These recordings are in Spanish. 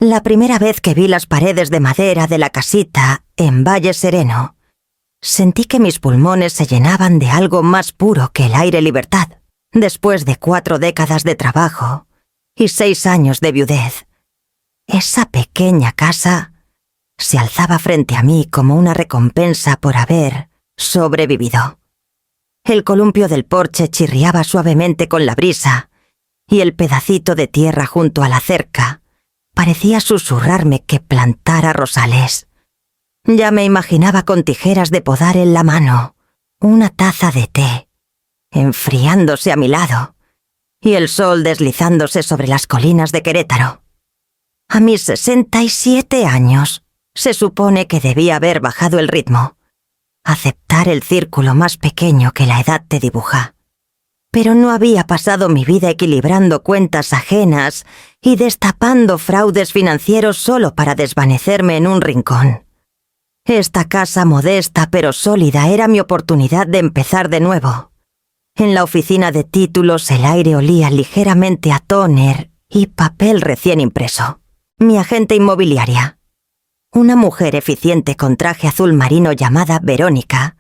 La primera vez que vi las paredes de madera de la casita en Valle Sereno, sentí que mis pulmones se llenaban de algo más puro que el aire libertad. Después de 4 décadas de trabajo y 6 años de viudez, esa pequeña casa se alzaba frente a mí como una recompensa por haber sobrevivido. El columpio del porche chirriaba suavemente con la brisa y el pedacito de tierra junto a la cerca parecía susurrarme que plantara rosales. Ya me imaginaba con tijeras de podar en la mano, una taza de té, enfriándose a mi lado, y el sol deslizándose sobre las colinas de Querétaro. A mis 67 años, se supone que debía haber bajado el ritmo, aceptar el círculo más pequeño que la edad te dibuja. Pero no había pasado mi vida equilibrando cuentas ajenas y destapando fraudes financieros solo para desvanecerme en un rincón. Esta casa modesta pero sólida era mi oportunidad de empezar de nuevo. En la oficina de títulos el aire olía ligeramente a tóner y papel recién impreso. Mi agente inmobiliaria, una mujer eficiente con traje azul marino llamada Verónica,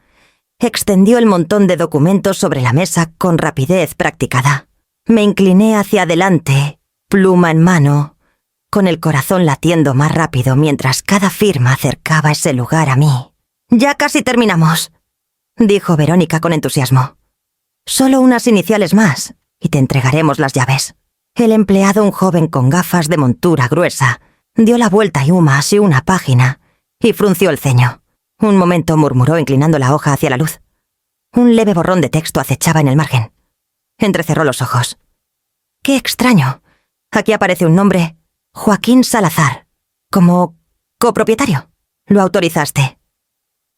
extendió el montón de documentos sobre la mesa con rapidez practicada. Me incliné hacia adelante, pluma en mano, con el corazón latiendo más rápido mientras cada firma acercaba ese lugar a mí. «Ya casi terminamos», dijo Verónica con entusiasmo. «Solo unas iniciales más y te entregaremos las llaves». El empleado, un joven con gafas de montura gruesa, dio la vuelta y así una página y frunció el ceño. Un momento murmuró inclinando la hoja hacia la luz. Un leve borrón de texto acechaba en el margen. Entrecerró los ojos. «Qué extraño. Aquí aparece un nombre, Joaquín Salazar, como copropietario. Lo autorizaste».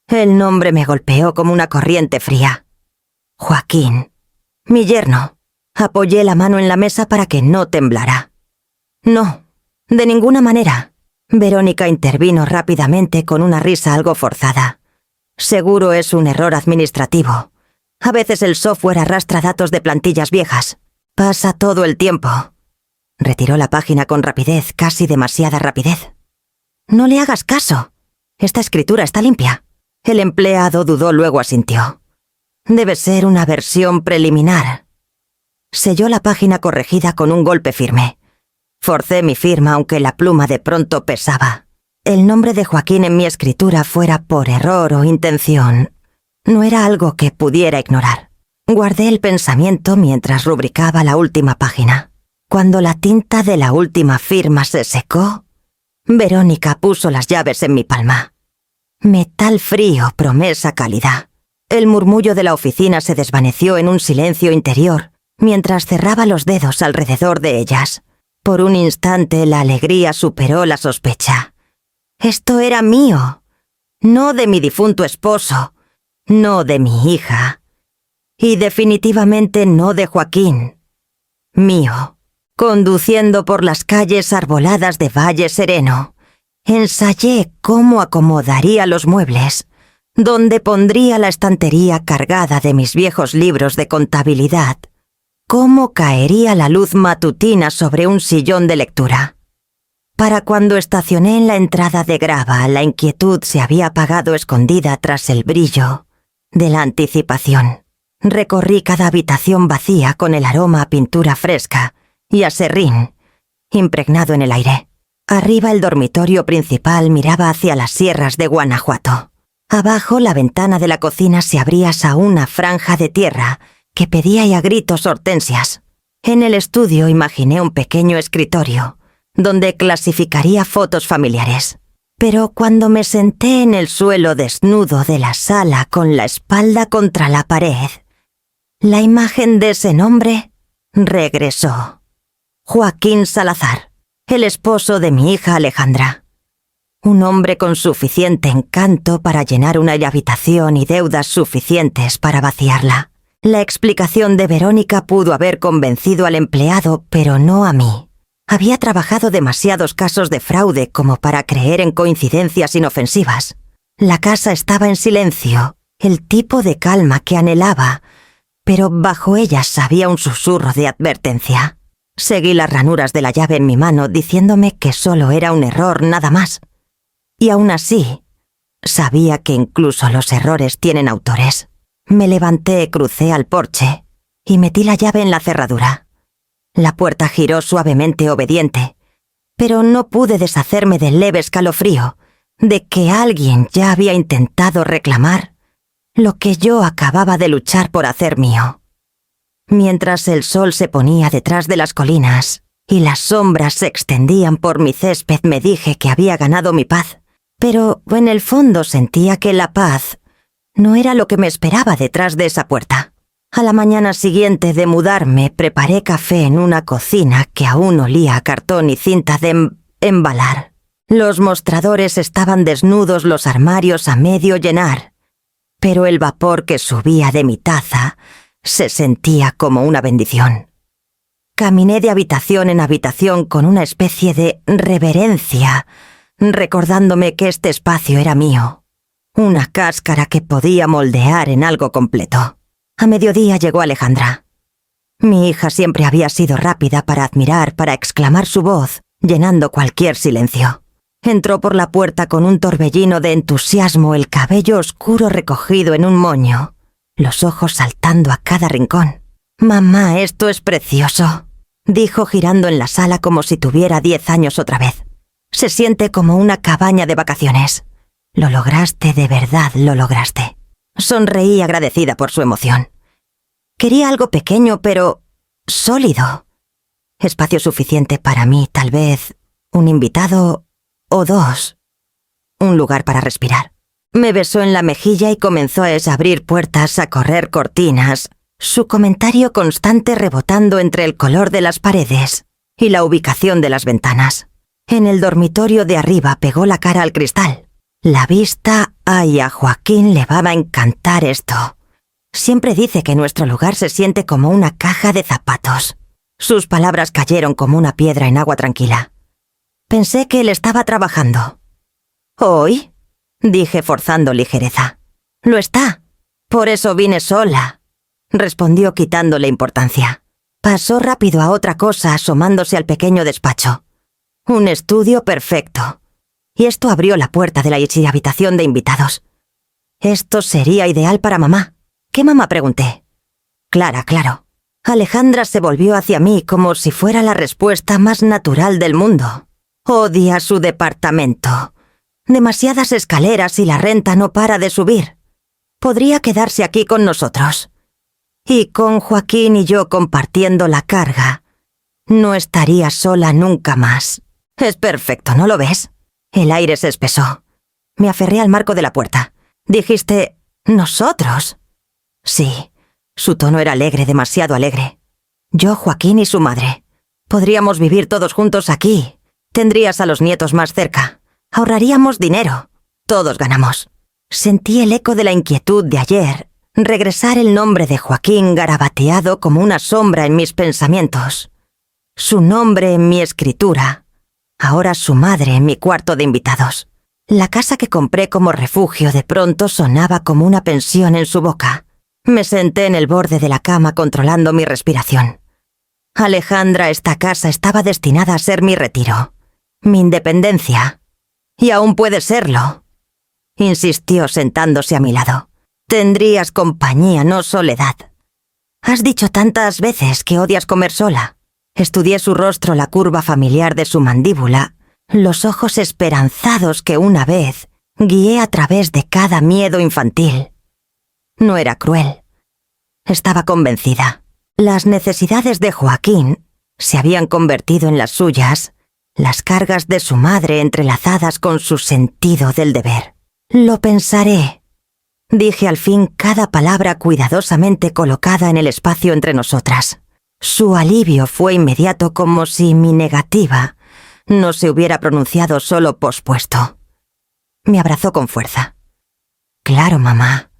El nombre me golpeó como una corriente fría. Joaquín, mi yerno. Apoyé la mano en la mesa para que no temblara. «No, de ninguna manera». Verónica intervino rápidamente con una risa algo forzada. «Seguro es un error administrativo. A veces el software arrastra datos de plantillas viejas. Pasa todo el tiempo». Retiró la página con rapidez, casi demasiada rapidez. «No le hagas caso. Esta escritura está limpia». El empleado dudó, luego asintió. «Debe ser una versión preliminar». Selló la página corregida con un golpe firme. Forcé mi firma aunque la pluma de pronto pesaba. El nombre de Joaquín en mi escritura, fuera por error o intención, no era algo que pudiera ignorar. Guardé el pensamiento mientras rubricaba la última página. Cuando la tinta de la última firma se secó, Verónica puso las llaves en mi palma. Metal frío, promesa cálida. El murmullo de la oficina se desvaneció en un silencio interior mientras cerraba los dedos alrededor de ellas. Por un instante la alegría superó la sospecha. Esto era mío, no de mi difunto esposo, no de mi hija, y definitivamente no de Joaquín. Mío. Conduciendo por las calles arboladas de Valle Sereno, ensayé cómo acomodaría los muebles, dónde pondría la estantería cargada de mis viejos libros de contabilidad, cómo caería la luz matutina sobre un sillón de lectura. Para cuando estacioné en la entrada de grava, la inquietud se había apagado escondida tras el brillo de la anticipación. Recorrí cada habitación vacía con el aroma a pintura fresca y a serrín impregnado en el aire. Arriba el dormitorio principal miraba hacia las sierras de Guanajuato. Abajo la ventana de la cocina se abría a una franja de tierra que pedía y a gritos hortensias. En el estudio imaginé un pequeño escritorio, donde clasificaría fotos familiares. Pero cuando me senté en el suelo desnudo de la sala con la espalda contra la pared, la imagen de ese nombre regresó. Joaquín Salazar, el esposo de mi hija Alejandra. Un hombre con suficiente encanto para llenar una habitación y deudas suficientes para vaciarla. La explicación de Verónica pudo haber convencido al empleado, pero no a mí. Había trabajado demasiados casos de fraude como para creer en coincidencias inofensivas. La casa estaba en silencio, el tipo de calma que anhelaba, pero bajo ellas había un susurro de advertencia. Seguí las ranuras de la llave en mi mano diciéndome que solo era un error nada más. Y aún así, sabía que incluso los errores tienen autores. Me levanté, crucé al porche y metí la llave en la cerradura. La puerta giró suavemente obediente, pero no pude deshacerme del leve escalofrío de que alguien ya había intentado reclamar lo que yo acababa de luchar por hacer mío. Mientras el sol se ponía detrás de las colinas y las sombras se extendían por mi césped, me dije que había ganado mi paz, pero en el fondo sentía que la paz no era lo que me esperaba detrás de esa puerta. A la mañana siguiente de mudarme, preparé café en una cocina que aún olía a cartón y cinta de embalar. Los mostradores estaban desnudos, los armarios a medio llenar, pero el vapor que subía de mi taza se sentía como una bendición. Caminé de habitación en habitación con una especie de reverencia, recordándome que este espacio era mío, una cáscara que podía moldear en algo completo. A mediodía llegó Alejandra. Mi hija siempre había sido rápida para admirar, para exclamar su voz, llenando cualquier silencio. Entró por la puerta con un torbellino de entusiasmo, el cabello oscuro recogido en un moño, los ojos saltando a cada rincón. «Mamá, esto es precioso», dijo girando en la sala como si tuviera 10 años otra vez. «Se siente como una cabaña de vacaciones. Lo lograste, de verdad lo lograste». Sonreí agradecida por su emoción. Quería algo pequeño pero sólido. Espacio suficiente para mí, tal vez un invitado o dos. Un lugar para respirar. Me besó en la mejilla y comenzó a abrir puertas, a correr cortinas, su comentario constante rebotando entre el color de las paredes y la ubicación de las ventanas. En el dormitorio de arriba pegó la cara al cristal. La vista, ay, a Joaquín le va a encantar esto. Siempre dice que nuestro lugar se siente como una caja de zapatos. Sus palabras cayeron como una piedra en agua tranquila. Pensé que él estaba trabajando. ¿Hoy? Dije forzando ligereza. Lo está. Por eso vine sola, respondió quitándole importancia. Pasó rápido a otra cosa asomándose al pequeño despacho. Un estudio perfecto. Y esto abrió la puerta de la habitación de invitados. Esto sería ideal para mamá. ¿Qué mamá? Pregunté. Clara, claro. Alejandra se volvió hacia mí como si fuera la respuesta más natural del mundo. Odia su departamento. Demasiadas escaleras y la renta no para de subir. Podría quedarse aquí con nosotros. Y con Joaquín y yo compartiendo la carga, no estaría sola nunca más. Es perfecto, ¿no lo ves? El aire se espesó. Me aferré al marco de la puerta. Dijiste, ¿nosotros? Sí, su tono era alegre, demasiado alegre. Yo, Joaquín y su madre. Podríamos vivir todos juntos aquí. Tendrías a los nietos más cerca. Ahorraríamos dinero. Todos ganamos. Sentí el eco de la inquietud de ayer, regresar el nombre de Joaquín garabateado como una sombra en mis pensamientos. Su nombre en mi escritura. Ahora su madre en mi cuarto de invitados. La casa que compré como refugio de pronto sonaba como una pensión en su boca. Me senté en el borde de la cama controlando mi respiración. Alejandra, esta casa estaba destinada a ser mi retiro, mi independencia. Y aún puede serlo, insistió sentándose a mi lado. Tendrías compañía, no soledad. Has dicho tantas veces que odias comer sola. Estudié su rostro, la curva familiar de su mandíbula, los ojos esperanzados que una vez guié a través de cada miedo infantil. No era cruel. Estaba convencida. Las necesidades de Joaquín se habían convertido en las suyas, las cargas de su madre entrelazadas con su sentido del deber. Lo pensaré. Dije al fin cada palabra cuidadosamente colocada en el espacio entre nosotras. Su alivio fue inmediato, como si mi negativa no se hubiera pronunciado, solo pospuesto. Me abrazó con fuerza. Claro, mamá.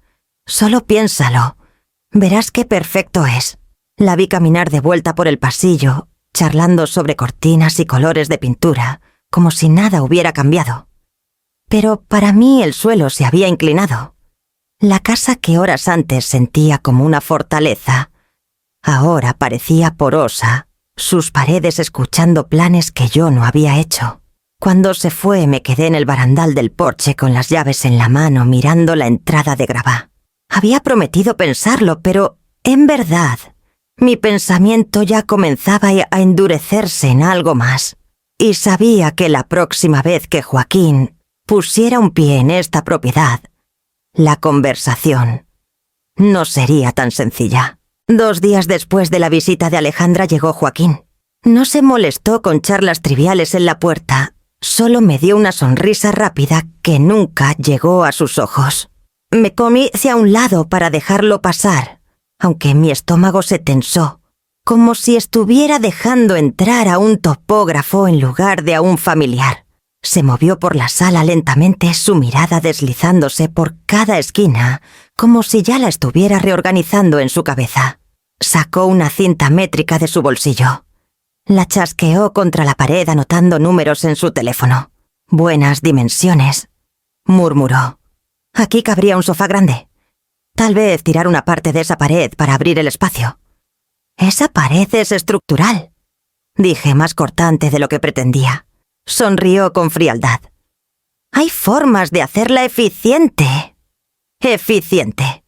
Solo piénsalo. Verás qué perfecto es. La vi caminar de vuelta por el pasillo, charlando sobre cortinas y colores de pintura, como si nada hubiera cambiado. Pero para mí el suelo se había inclinado. La casa que horas antes sentía como una fortaleza, ahora parecía porosa sus paredes escuchando planes que yo no había hecho. Cuando se fue me quedé en el barandal del porche con las llaves en la mano mirando la entrada de grava. Había prometido pensarlo, pero, en verdad, mi pensamiento ya comenzaba a endurecerse en algo más. Y sabía que la próxima vez que Joaquín pusiera un pie en esta propiedad, la conversación no sería tan sencilla. 2 días después de la visita de Alejandra llegó Joaquín. No se molestó con charlas triviales en la puerta, solo me dio una sonrisa rápida que nunca llegó a sus ojos. Me comí hacia un lado para dejarlo pasar, aunque mi estómago se tensó, como si estuviera dejando entrar a un topógrafo en lugar de a un familiar. Se movió por la sala lentamente, su mirada deslizándose por cada esquina, como si ya la estuviera reorganizando en su cabeza. Sacó una cinta métrica de su bolsillo. La chasqueó contra la pared anotando números en su teléfono. Buenas dimensiones, murmuró. Aquí cabría un sofá grande. Tal vez tirar una parte de esa pared para abrir el espacio. Esa pared es estructural, dije más cortante de lo que pretendía. Sonrió con frialdad. Hay formas de hacerla eficiente. Eficiente.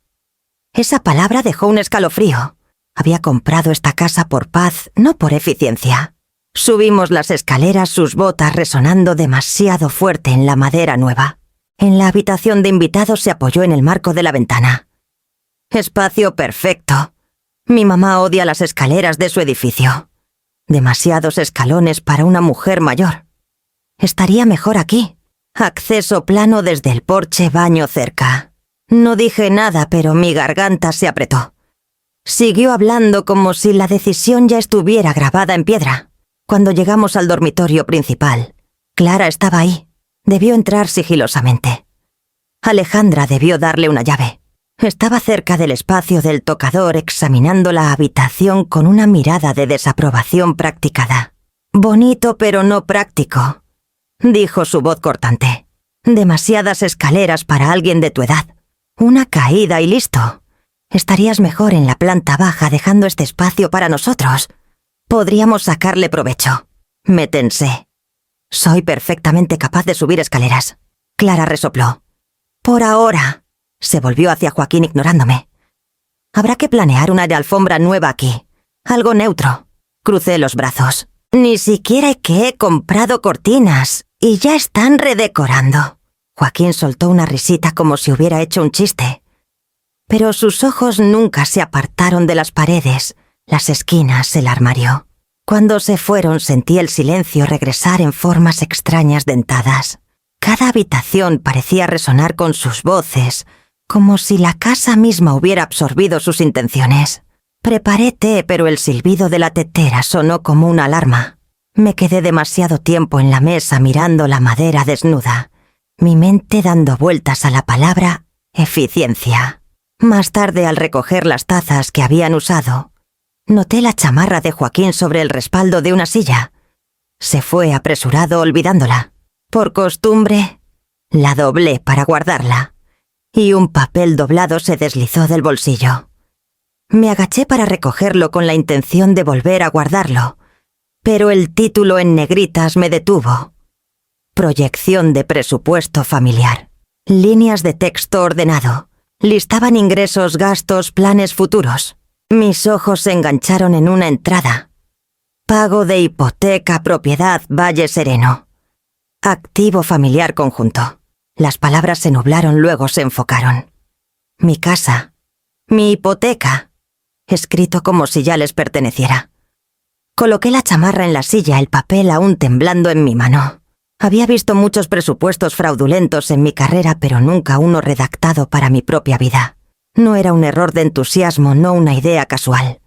Esa palabra dejó un escalofrío. Había comprado esta casa por paz, no por eficiencia. Subimos las escaleras, sus botas resonando demasiado fuerte en la madera nueva. En la habitación de invitados se apoyó en el marco de la ventana. Espacio perfecto. Mi mamá odia las escaleras de su edificio. Demasiados escalones para una mujer mayor. Estaría mejor aquí. Acceso plano desde el porche, baño cerca. No dije nada, pero mi garganta se apretó. Siguió hablando como si la decisión ya estuviera grabada en piedra. Cuando llegamos al dormitorio principal, Clara estaba ahí. Debió entrar sigilosamente. Alejandra debió darle una llave. Estaba cerca del espacio del tocador examinando la habitación con una mirada de desaprobación practicada. Bonito pero no práctico, dijo su voz cortante. Demasiadas escaleras para alguien de tu edad. Una caída y listo. Estarías mejor en la planta baja dejando este espacio para nosotros. Podríamos sacarle provecho. Me tensé. Soy perfectamente capaz de subir escaleras. Clara resopló. Por ahora. Se volvió hacia Joaquín ignorándome. Habrá que planear una de alfombra nueva aquí. Algo neutro. Crucé los brazos. Ni siquiera que he comprado cortinas y ya están redecorando. Joaquín soltó una risita como si hubiera hecho un chiste. Pero sus ojos nunca se apartaron de las paredes, las esquinas, el armario. Cuando se fueron sentí el silencio regresar en formas extrañas dentadas. Cada habitación parecía resonar con sus voces, como si la casa misma hubiera absorbido sus intenciones. Preparé té, pero el silbido de la tetera sonó como una alarma. Me quedé demasiado tiempo en la mesa mirando la madera desnuda, mi mente dando vueltas a la palabra eficiencia. Más tarde, al recoger las tazas que habían usado, noté la chamarra de Joaquín sobre el respaldo de una silla. Se fue apresurado olvidándola. Por costumbre, la doblé para guardarla, y un papel doblado se deslizó del bolsillo. Me agaché para recogerlo con la intención de volver a guardarlo, pero el título en negritas me detuvo. Proyección de presupuesto familiar. Líneas de texto ordenado. Listaban ingresos, gastos, planes futuros. Mis ojos se engancharon en una entrada. Pago de hipoteca, propiedad, Valle Sereno. Activo familiar conjunto. Las palabras se nublaron, luego se enfocaron. Mi casa. Mi hipoteca. Escrito como si ya les perteneciera. Coloqué la chamarra en la silla, el papel aún temblando en mi mano. Había visto muchos presupuestos fraudulentos en mi carrera, pero nunca uno redactado para mi propia vida. No era un error de entusiasmo, no una idea casual.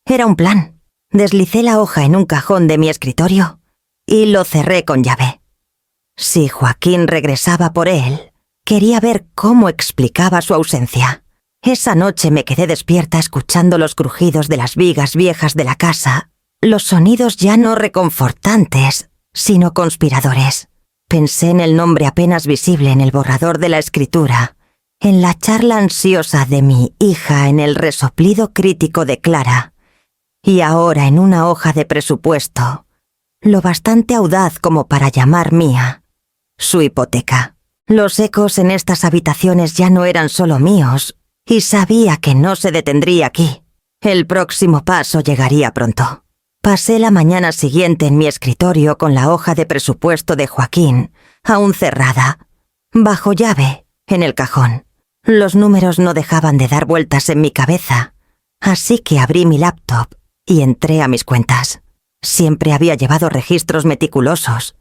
Era un plan. Deslicé la hoja en un cajón de mi escritorio y lo cerré con llave. Si Joaquín regresaba por él, quería ver cómo explicaba su ausencia. Esa noche me quedé despierta escuchando los crujidos de las vigas viejas de la casa, los sonidos ya no reconfortantes, sino conspiradores. Pensé en el nombre apenas visible en el borrador de la escritura, en la charla ansiosa de mi hija, en el resoplido crítico de Clara, y ahora en una hoja de presupuesto, lo bastante audaz como para llamar mía, su hipoteca. Los ecos en estas habitaciones ya no eran solo míos, y sabía que no se detendría aquí. El próximo paso llegaría pronto. Pasé la mañana siguiente en mi escritorio con la hoja de presupuesto de Joaquín, aún cerrada, bajo llave, en el cajón. Los números no dejaban de dar vueltas en mi cabeza, así que abrí mi laptop y entré a mis cuentas. Siempre había llevado registros meticulosos,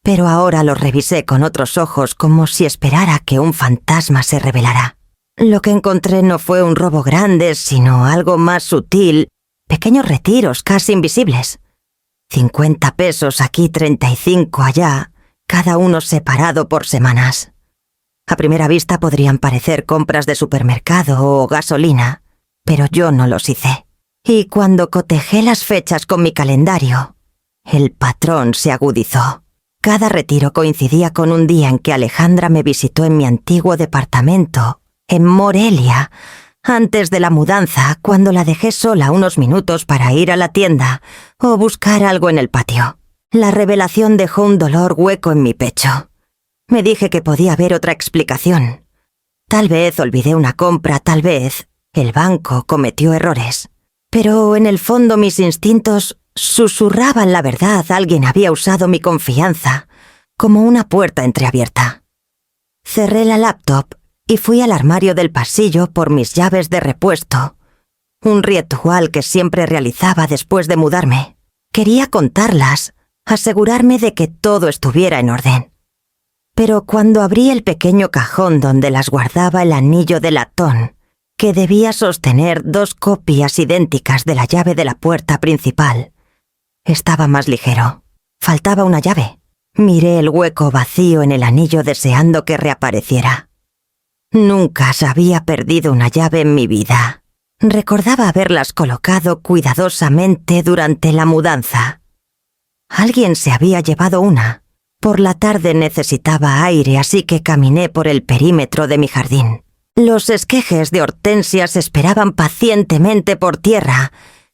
pero ahora los revisé con otros ojos como si esperara que un fantasma se revelara. Lo que encontré no fue un robo grande, sino algo más sutil, pequeños retiros casi invisibles. 50 pesos aquí, 35 allá, cada uno separado por semanas. A primera vista podrían parecer compras de supermercado o gasolina, pero yo no los hice. Y cuando cotejé las fechas con mi calendario, el patrón se agudizó. Cada retiro coincidía con un día en que Alejandra me visitó en mi antiguo departamento, en Morelia, antes de la mudanza, cuando la dejé sola unos minutos para ir a la tienda o buscar algo en el patio. La revelación dejó un dolor hueco en mi pecho. Me dije que podía haber otra explicación. Tal vez olvidé una compra, tal vez el banco cometió errores. Pero en el fondo mis instintos susurraban la verdad. Alguien había usado mi confianza como una puerta entreabierta. Cerré la laptop y fui al armario del pasillo por mis llaves de repuesto, un ritual que siempre realizaba después de mudarme. Quería contarlas, asegurarme de que todo estuviera en orden. Pero cuando abrí el pequeño cajón donde las guardaba el anillo de latón, que debía sostener 2 copias idénticas de la llave de la puerta principal, estaba más ligero. Faltaba una llave. Miré el hueco vacío en el anillo deseando que reapareciera. Nunca había perdido una llave en mi vida. Recordaba haberlas colocado cuidadosamente durante la mudanza. Alguien se había llevado una. Por la tarde necesitaba aire, así que caminé por el perímetro de mi jardín. Los esquejes de hortensias esperaban pacientemente por tierra,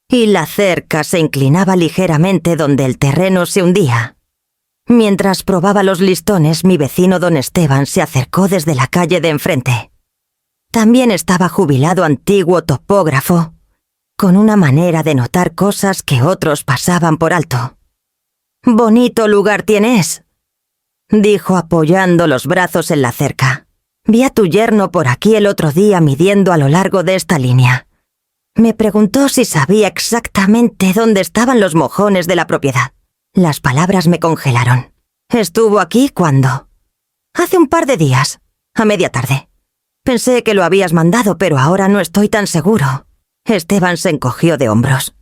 y la cerca se inclinaba ligeramente donde el terreno se hundía. Mientras probaba los listones, mi vecino don Esteban se acercó desde la calle de enfrente. También estaba jubilado antiguo topógrafo, con una manera de notar cosas que otros pasaban por alto. «Bonito lugar tienes», dijo apoyando los brazos en la cerca. «Vi a tu yerno por aquí el otro día midiendo a lo largo de esta línea. Me preguntó si sabía exactamente dónde estaban los mojones de la propiedad». Las palabras me congelaron. «¿Estuvo aquí cuándo?» «Hace un par de días, a media tarde. Pensé que lo habías mandado, pero ahora no estoy tan seguro». Esteban se encogió de hombros.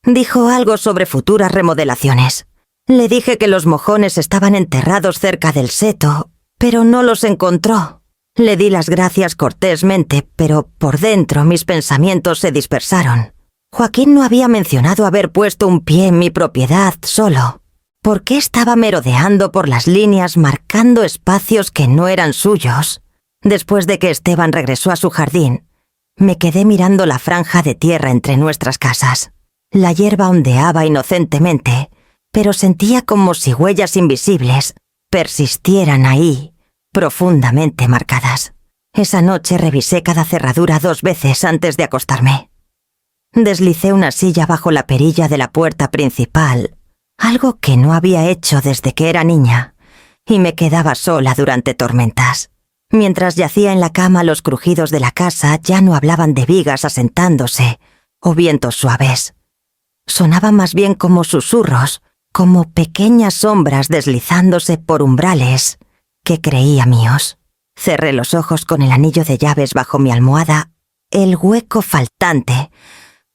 Dijo algo sobre futuras remodelaciones. Le dije que los mojones estaban enterrados cerca del seto, pero no los encontró. Le di las gracias cortésmente, pero por dentro mis pensamientos se dispersaron. Joaquín no había mencionado haber puesto un pie en mi propiedad solo. ¿Por qué estaba merodeando por las líneas marcando espacios que no eran suyos? Después de que Esteban regresó a su jardín, me quedé mirando la franja de tierra entre nuestras casas. La hierba ondeaba inocentemente, pero sentía como si huellas invisibles persistieran ahí, profundamente marcadas. Esa noche revisé cada cerradura 2 veces antes de acostarme. Deslicé una silla bajo la perilla de la puerta principal, algo que no había hecho desde que era niña, y me quedaba sola durante tormentas. Mientras yacía en la cama, los crujidos de la casa ya no hablaban de vigas asentándose o vientos suaves. Sonaban más bien como susurros, como pequeñas sombras deslizándose por umbrales que creía míos. Cerré los ojos con el anillo de llaves bajo mi almohada, el hueco faltante,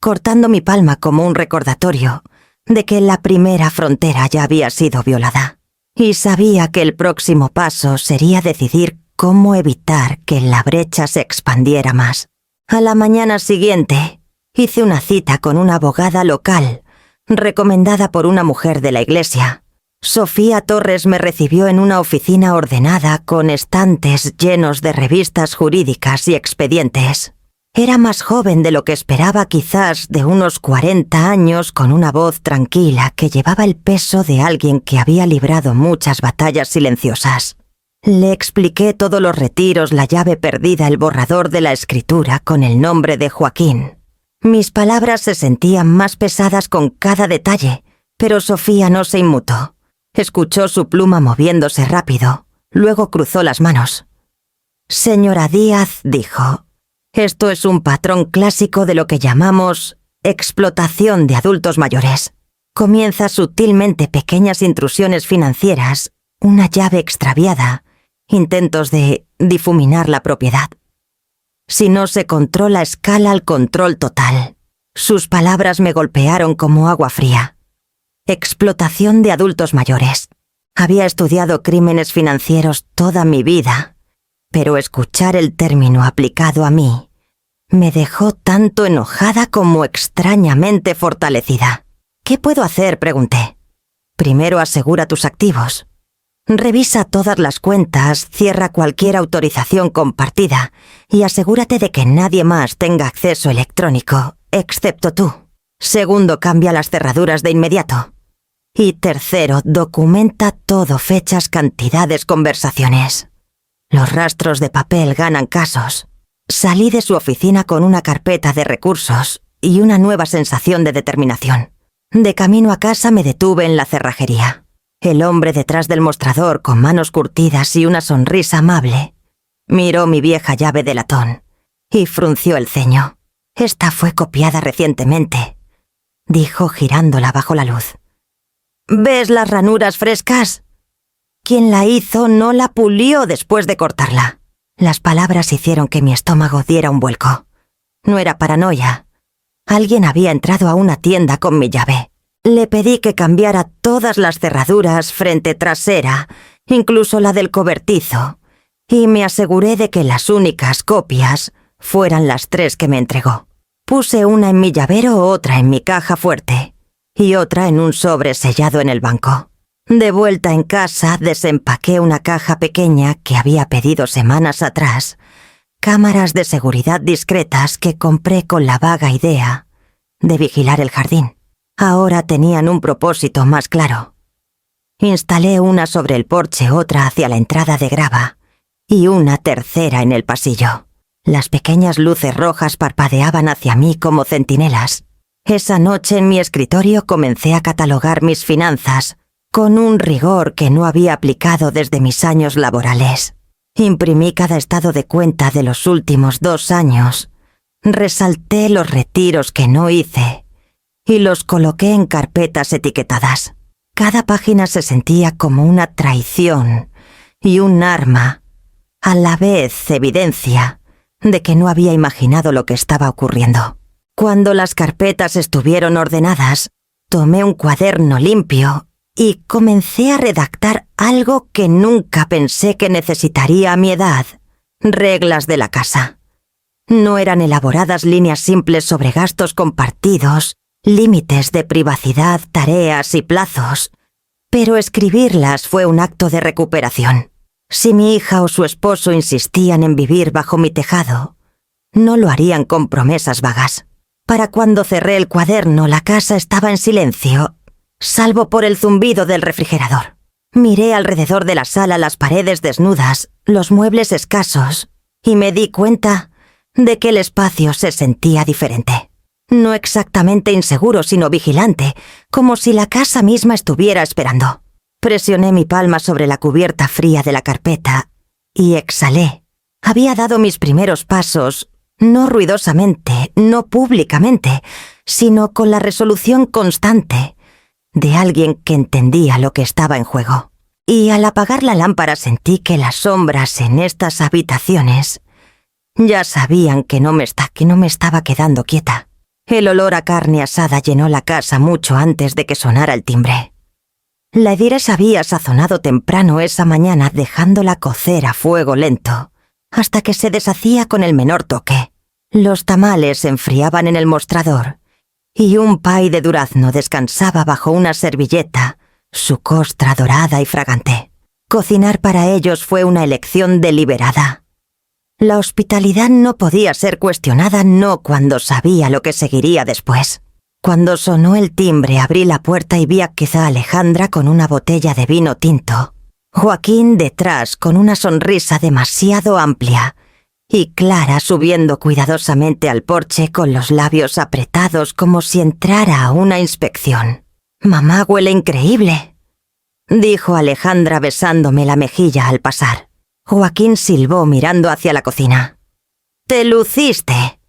cortando mi palma como un recordatorio de que la primera frontera ya había sido violada. Y sabía que el próximo paso sería decidir cómo evitar que la brecha se expandiera más. A la mañana siguiente, hice una cita con una abogada local, recomendada por una mujer de la iglesia. Sofía Torres me recibió en una oficina ordenada con estantes llenos de revistas jurídicas y expedientes. Era más joven de lo que esperaba, quizás de unos 40 años, con una voz tranquila que llevaba el peso de alguien que había librado muchas batallas silenciosas. Le expliqué todos los retiros, la llave perdida, el borrador de la escritura con el nombre de Joaquín. Mis palabras se sentían más pesadas con cada detalle, pero Sofía no se inmutó. Escuchó su pluma moviéndose rápido, luego cruzó las manos. «Señora Díaz», dijo, «esto es un patrón clásico de lo que llamamos explotación de adultos mayores. Comienza sutilmente, pequeñas intrusiones financieras, una llave extraviada, intentos de difuminar la propiedad. Si no se controla, escala al control total». Sus palabras me golpearon como agua fría. Explotación de adultos mayores. Había estudiado crímenes financieros toda mi vida, pero escuchar el término aplicado a mí me dejó tanto enojada como extrañamente fortalecida. «¿Qué puedo hacer?», pregunté. «Primero asegura tus activos. Revisa todas las cuentas, cierra cualquier autorización compartida y asegúrate de que nadie más tenga acceso electrónico, excepto tú. Segundo, cambia las cerraduras de inmediato. Y tercero, documenta todo, fechas, cantidades, conversaciones. Los rastros de papel ganan casos». Salí de su oficina con una carpeta de recursos y una nueva sensación de determinación. De camino a casa me detuve en la cerrajería. El hombre detrás del mostrador, con manos curtidas y una sonrisa amable, miró mi vieja llave de latón y frunció el ceño. «Esta fue copiada recientemente», dijo girándola bajo la luz. «¿Ves las ranuras frescas? Quien la hizo no la pulió después de cortarla». Las palabras hicieron que mi estómago diera un vuelco. No era paranoia. Alguien había entrado a una tienda con mi llave. Le pedí que cambiara todas las cerraduras, frente, trasera, incluso la del cobertizo, y me aseguré de que las únicas copias fueran las 3 que me entregó. Puse una en mi llavero, otra en mi caja fuerte y otra en un sobre sellado en el banco. De vuelta en casa, desempaqué una caja pequeña que había pedido semanas atrás, cámaras de seguridad discretas que compré con la vaga idea de vigilar el jardín. Ahora tenían un propósito más claro. Instalé una sobre el porche, otra hacia la entrada de grava y una tercera en el pasillo. Las pequeñas luces rojas parpadeaban hacia mí como centinelas. Esa noche en mi escritorio comencé a catalogar mis finanzas con un rigor que no había aplicado desde mis años laborales. Imprimí cada estado de cuenta de los últimos 2 años, resalté los retiros que no hice y los coloqué en carpetas etiquetadas. Cada página se sentía como una traición y un arma, a la vez evidencia de que no había imaginado lo que estaba ocurriendo. Cuando las carpetas estuvieron ordenadas, tomé un cuaderno limpio y comencé a redactar algo que nunca pensé que necesitaría a mi edad: reglas de la casa. No eran elaboradas líneas simples sobre gastos compartidos, límites de privacidad, tareas y plazos, pero escribirlas fue un acto de recuperación. Si mi hija o su esposo insistían en vivir bajo mi tejado, no lo harían con promesas vagas. Para cuando cerré el cuaderno, la casa estaba en silencio, salvo por el zumbido del refrigerador. Miré alrededor de la sala, las paredes desnudas, los muebles escasos, y me di cuenta de que el espacio se sentía diferente. No exactamente inseguro, sino vigilante, como si la casa misma estuviera esperando. Presioné mi palma sobre la cubierta fría de la carpeta y exhalé. Había dado mis primeros pasos, no ruidosamente, no públicamente, sino con la resolución constante de alguien que entendía lo que estaba en juego. Y al apagar la lámpara sentí que las sombras en estas habitaciones ya sabían que no me estaba quedando quieta. El olor a carne asada llenó la casa mucho antes de que sonara el timbre. La Edires había sazonado temprano esa mañana, dejándola cocer a fuego lento, hasta que se deshacía con el menor toque. Los tamales se enfriaban en el mostrador, y un pay de durazno descansaba bajo una servilleta, su costra dorada y fragante. Cocinar para ellos fue una elección deliberada. La hospitalidad no podía ser cuestionada, no cuando sabía lo que seguiría después. Cuando sonó el timbre, abrí la puerta y vi a quizá Alejandra con una botella de vino tinto. Joaquín detrás con una sonrisa demasiado amplia y Clara subiendo cuidadosamente al porche con los labios apretados como si entrara a una inspección. «Mamá huele increíble», dijo Alejandra besándome la mejilla al pasar. Joaquín silbó mirando hacia la cocina. «Te luciste.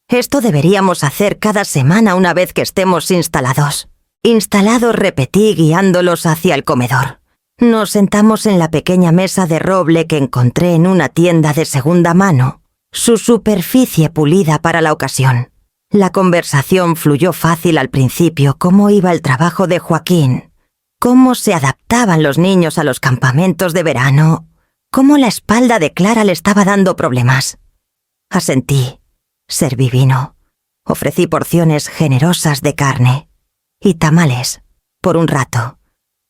Esto deberíamos hacer cada semana una vez que estemos instalados». Instalados, repetí guiándolos hacia el comedor. Nos sentamos en la pequeña mesa de roble que encontré en una tienda de segunda mano, su superficie pulida para la ocasión. La conversación fluyó fácil al principio, cómo iba el trabajo de Joaquín, cómo se adaptaban los niños a los campamentos de verano, cómo la espalda de Clara le estaba dando problemas. Asentí, serví vino, ofrecí porciones generosas de carne y tamales, por un rato.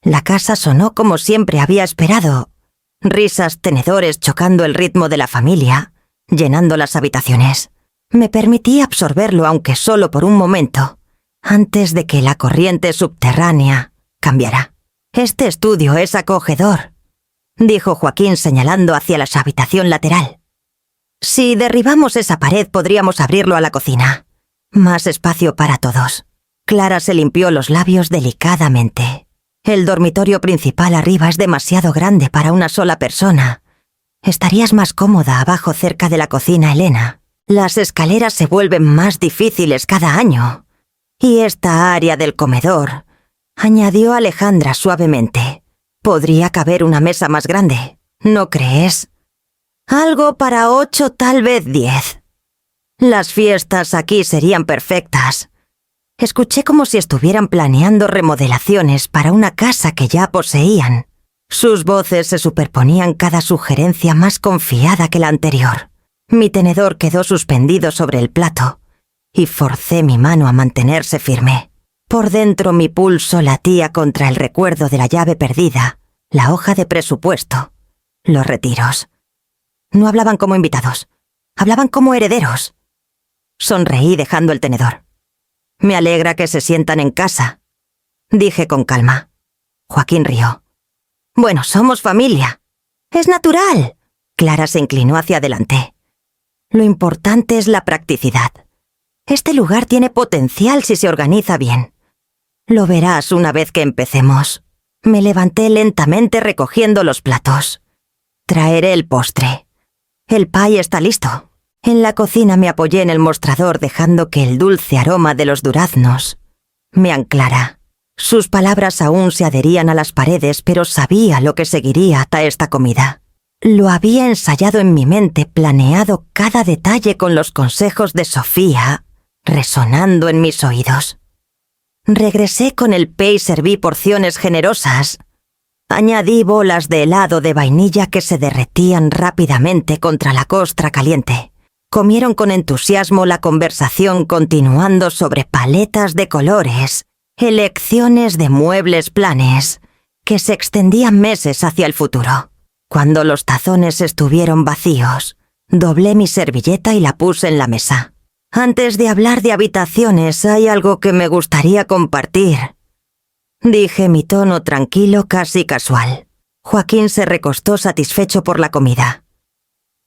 La casa sonó como siempre había esperado. Risas, tenedores chocando el ritmo de la familia, llenando las habitaciones. Me permití absorberlo aunque solo por un momento, antes de que la corriente subterránea cambiara. «Este estudio es acogedor», dijo Joaquín señalando hacia la habitación lateral. «Si derribamos esa pared podríamos abrirlo a la cocina. Más espacio para todos». Clara se limpió los labios delicadamente. «El dormitorio principal arriba es demasiado grande para una sola persona. Estarías más cómoda abajo cerca de la cocina, Elena. Las escaleras se vuelven más difíciles cada año. Y esta área del comedor», añadió Alejandra suavemente, «podría caber una mesa más grande, ¿no crees? Algo para 8, tal vez 10. Las fiestas aquí serían perfectas». Escuché como si estuvieran planeando remodelaciones para una casa que ya poseían. Sus voces se superponían, cada sugerencia más confiada que la anterior. Mi tenedor quedó suspendido sobre el plato y forcé mi mano a mantenerse firme. Por dentro mi pulso latía contra el recuerdo de la llave perdida, la hoja de presupuesto, los retiros. No hablaban como invitados, hablaban como herederos. Sonreí dejando el tenedor. «Me alegra que se sientan en casa», dije con calma. Joaquín rió. «Bueno, somos familia. Es natural». Clara se inclinó hacia adelante. «Lo importante es la practicidad. Este lugar tiene potencial si se organiza bien. Lo verás una vez que empecemos». Me levanté lentamente recogiendo los platos. «Traeré el postre. El pie está listo». En la cocina me apoyé en el mostrador dejando que el dulce aroma de los duraznos me anclara. Sus palabras aún se adherían a las paredes, pero sabía lo que seguiría hasta esta comida. Lo había ensayado en mi mente, planeado cada detalle con los consejos de Sofía, resonando en mis oídos. Regresé con el pie y serví porciones generosas. Añadí bolas de helado de vainilla que se derretían rápidamente contra la costra caliente. Comieron con entusiasmo, la conversación continuando sobre paletas de colores, elecciones de muebles, planes, que se extendían meses hacia el futuro. Cuando los tazones estuvieron vacíos, doblé mi servilleta y la puse en la mesa. «Antes de hablar de habitaciones, hay algo que me gustaría compartir», dije, mi tono tranquilo, casi casual. Joaquín se recostó satisfecho por la comida.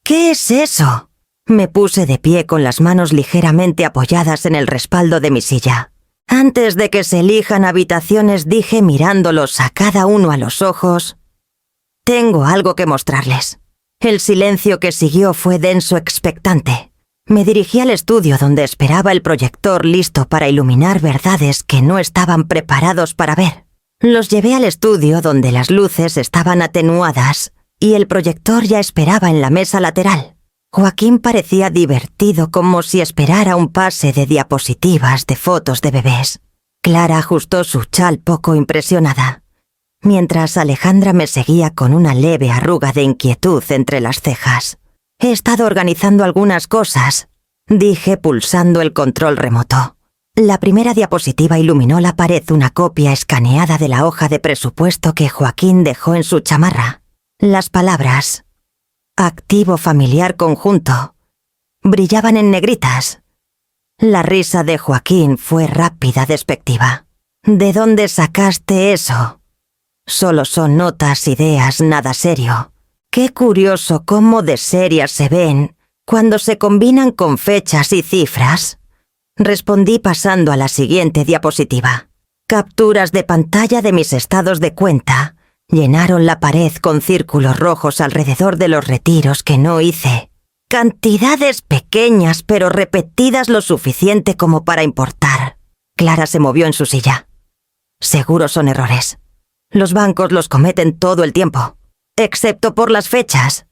«¿Qué es eso?». Me puse de pie con las manos ligeramente apoyadas en el respaldo de mi silla. «Antes de que se elijan habitaciones», dije mirándolos a cada uno a los ojos, «tengo algo que mostrarles». El silencio que siguió fue denso, expectante. Me dirigí al estudio donde esperaba el proyector listo para iluminar verdades que no estaban preparados para ver. Los llevé al estudio donde las luces estaban atenuadas y el proyector ya esperaba en la mesa lateral. Joaquín parecía divertido, como si esperara un pase de diapositivas de fotos de bebés. Clara ajustó su chal poco impresionada, mientras Alejandra me seguía con una leve arruga de inquietud entre las cejas. «He estado organizando algunas cosas», dije pulsando el control remoto. La primera diapositiva iluminó la pared, una copia escaneada de la hoja de presupuesto que Joaquín dejó en su chamarra. Las palabras activo familiar conjunto, brillaban en negritas. La risa de Joaquín fue rápida, despectiva. ¿De dónde sacaste eso? Solo son notas, ideas, nada serio. Qué curioso cómo de serias se ven cuando se combinan con fechas y cifras. Respondí pasando a la siguiente diapositiva. Capturas de pantalla de mis estados de cuenta llenaron la pared con círculos rojos alrededor de los retiros que no hice. Cantidades pequeñas pero repetidas lo suficiente como para importar. Clara se movió en su silla. Seguro son errores. Los bancos los cometen todo el tiempo, excepto por las fechas.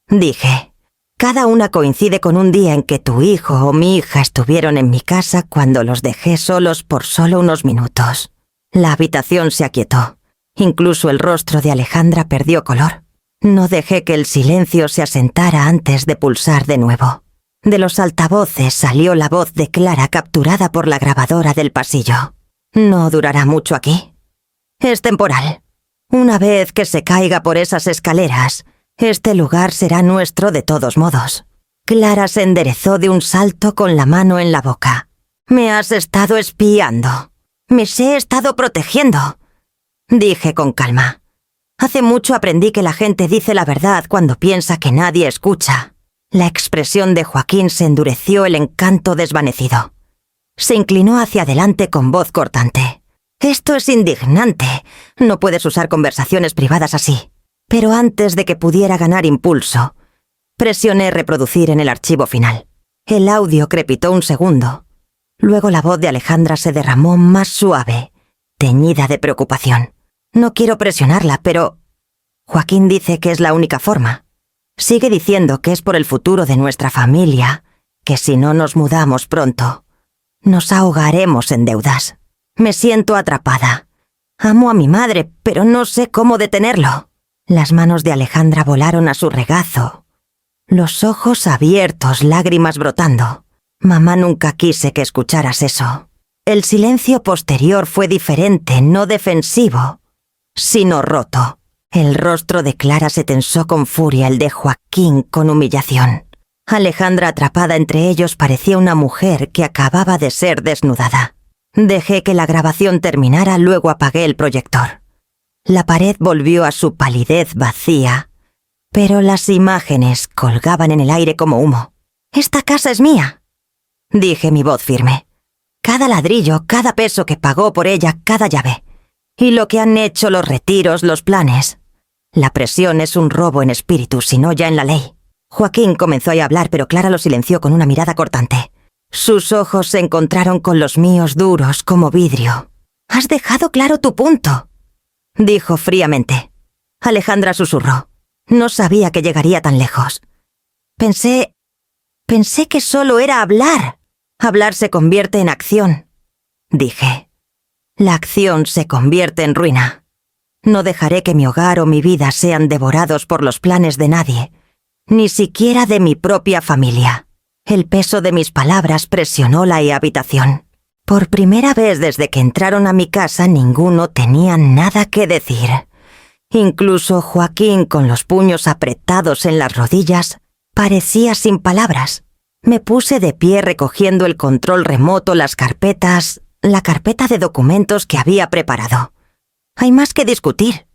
Dije, cada una coincide con un día en que tu hijo o mi hija estuvieron en mi casa cuando los dejé solos por solo unos minutos. La habitación se aquietó. Incluso el rostro de Alejandra perdió color. No dejé que el silencio se asentara antes de pulsar de nuevo. De los altavoces salió la voz de Clara capturada por la grabadora del pasillo. No durará mucho aquí. Es temporal. Una vez que se caiga por esas escaleras, este lugar será nuestro de todos modos. Clara se enderezó de un salto con la mano en la boca. Me has estado espiando. Me he estado protegiendo. Dije con calma. Hace mucho aprendí que la gente dice la verdad cuando piensa que nadie escucha. La expresión de Joaquín se endureció, el encanto desvanecido. Se inclinó hacia adelante con voz cortante. Esto es indignante. No puedes usar conversaciones privadas así. Pero antes de que pudiera ganar impulso, presioné reproducir en el archivo final. El audio crepitó un segundo. Luego la voz de Alejandra se derramó más suave, teñida de preocupación. No quiero presionarla, pero Joaquín dice que es la única forma. Sigue diciendo que es por el futuro de nuestra familia, que si no nos mudamos pronto, nos ahogaremos en deudas. Me siento atrapada. Amo a mi madre, pero no sé cómo detenerlo. Las manos de Alejandra volaron a su regazo. Los ojos abiertos, lágrimas brotando. Mamá, nunca quise que escucharas eso. El silencio posterior fue diferente, no defensivo, sino roto. El rostro de Clara se tensó con furia, el de Joaquín con humillación. Alejandra, atrapada entre ellos, parecía una mujer que acababa de ser desnudada. Dejé que la grabación terminara, luego apagué el proyector. La pared volvió a su palidez vacía, pero las imágenes colgaban en el aire como humo. «Esta casa es mía», dije, mi voz firme. «Cada ladrillo, cada peso que pagó por ella, cada llave. Y lo que han hecho, los retiros, los planes. La presión es un robo en espíritu, si no ya en la ley». Joaquín comenzó a hablar, pero Clara lo silenció con una mirada cortante. Sus ojos se encontraron con los míos, duros como vidrio. «Has dejado claro tu punto», dijo fríamente. Alejandra susurró. No sabía que llegaría tan lejos. Pensé que solo era hablar. Hablar se convierte en acción, dije. La acción se convierte en ruina. No dejaré que mi hogar o mi vida sean devorados por los planes de nadie, ni siquiera de mi propia familia. El peso de mis palabras presionó la habitación. Por primera vez desde que entraron a mi casa, ninguno tenía nada que decir. Incluso Joaquín, con los puños apretados en las rodillas, parecía sin palabras. Me puse de pie recogiendo el control remoto, las carpetas, la carpeta de documentos que había preparado. Hay más que discutir.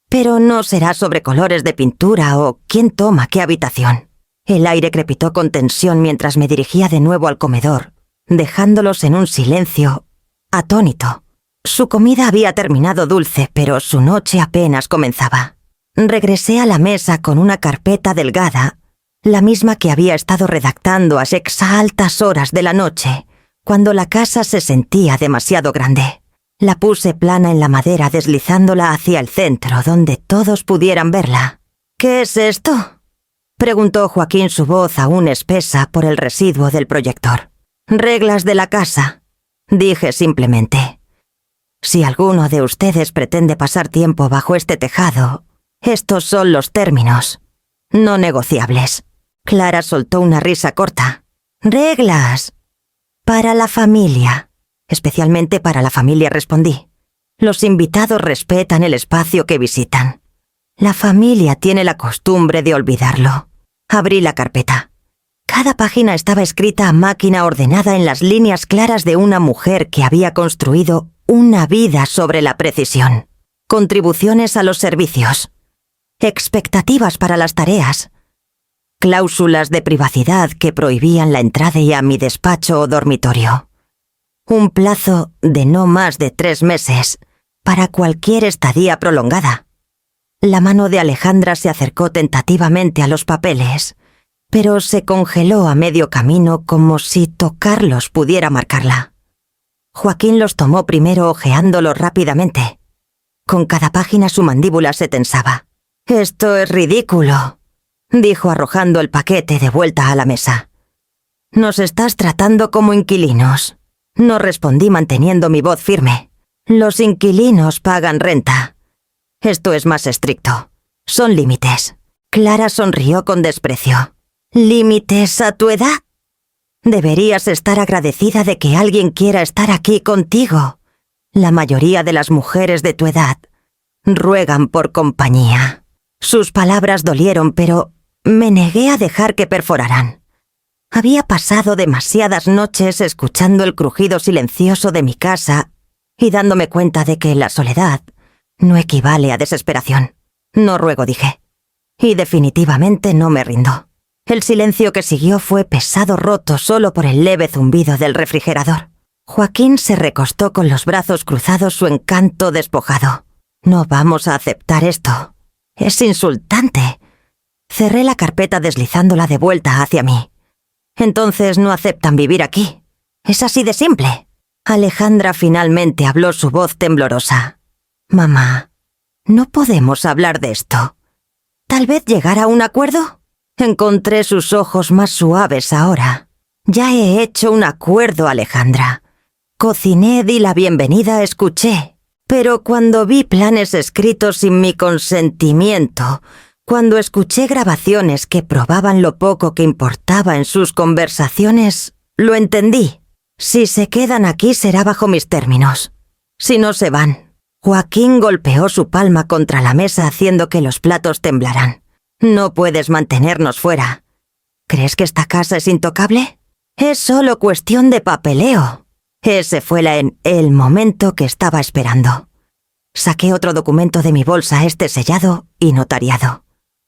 Pero no será sobre colores de pintura o quién toma qué habitación. El aire crepitó con tensión mientras me dirigía de nuevo al comedor, dejándolos en un silencio atónito. Su comida había terminado dulce, pero su noche apenas comenzaba. Regresé a la mesa con una carpeta delgada, la misma que había estado redactando a altas horas de la noche, cuando la casa se sentía demasiado grande. La puse plana en la madera, deslizándola hacia el centro, donde todos pudieran verla. «¿Qué es esto?», preguntó Joaquín, su voz aún espesa por el residuo del proyector. «Reglas de la casa», dije simplemente. «Si alguno de ustedes pretende pasar tiempo bajo este tejado, estos son los términos, no negociables». Clara soltó una risa corta. «Reglas. Para la familia. Especialmente para la familia», respondí. «Los invitados respetan el espacio que visitan. La familia tiene la costumbre de olvidarlo. Abrí la carpeta. Cada página estaba escrita a máquina ordenada en las líneas claras de una mujer que había construido una vida sobre la precisión. Contribuciones a los servicios. Expectativas para las tareas. Cláusulas de privacidad que prohibían la entrada a mi despacho o dormitorio. Un plazo de no más de 3 meses para cualquier estadía prolongada. La mano de Alejandra se acercó tentativamente a los papeles, pero se congeló a medio camino como si tocarlos pudiera marcarla. Joaquín los tomó primero hojeándolos rápidamente. Con cada página su mandíbula se tensaba. «Esto es ridículo», dijo arrojando el paquete de vuelta a la mesa. «Nos estás tratando como inquilinos». No respondí manteniendo mi voz firme. «Los inquilinos pagan renta. Esto es más estricto. Son límites». Clara sonrió con desprecio. «¿Límites a tu edad? Deberías estar agradecida de que alguien quiera estar aquí contigo. La mayoría de las mujeres de tu edad ruegan por compañía». Sus palabras dolieron, pero me negué a dejar que perforaran. Había pasado demasiadas noches escuchando el crujido silencioso de mi casa y dándome cuenta de que la soledad no equivale a desesperación. «No ruego», dije. Y definitivamente no me rindo. El silencio que siguió fue pesado, roto solo por el leve zumbido del refrigerador. Joaquín se recostó con los brazos cruzados, su encanto despojado. «No vamos a aceptar esto. Es insultante». Cerré la carpeta deslizándola de vuelta hacia mí. «Entonces no aceptan vivir aquí. Es así de simple». Alejandra finalmente habló, su voz temblorosa. «Mamá, no podemos hablar de esto. ¿Tal vez llegar a un acuerdo?» Encontré sus ojos más suaves ahora. «Ya he hecho un acuerdo, Alejandra. Cociné, di la bienvenida, escuché. Pero cuando vi planes escritos sin mi consentimiento, cuando escuché grabaciones que probaban lo poco que importaba en sus conversaciones, lo entendí. Si se quedan aquí será bajo mis términos. Si no se van». Joaquín golpeó su palma contra la mesa haciendo que los platos temblaran. «No puedes mantenernos fuera. ¿Crees que esta casa es intocable? Es solo cuestión de papeleo». Ese fue el momento que estaba esperando. Saqué otro documento de mi bolsa, este sellado y notariado.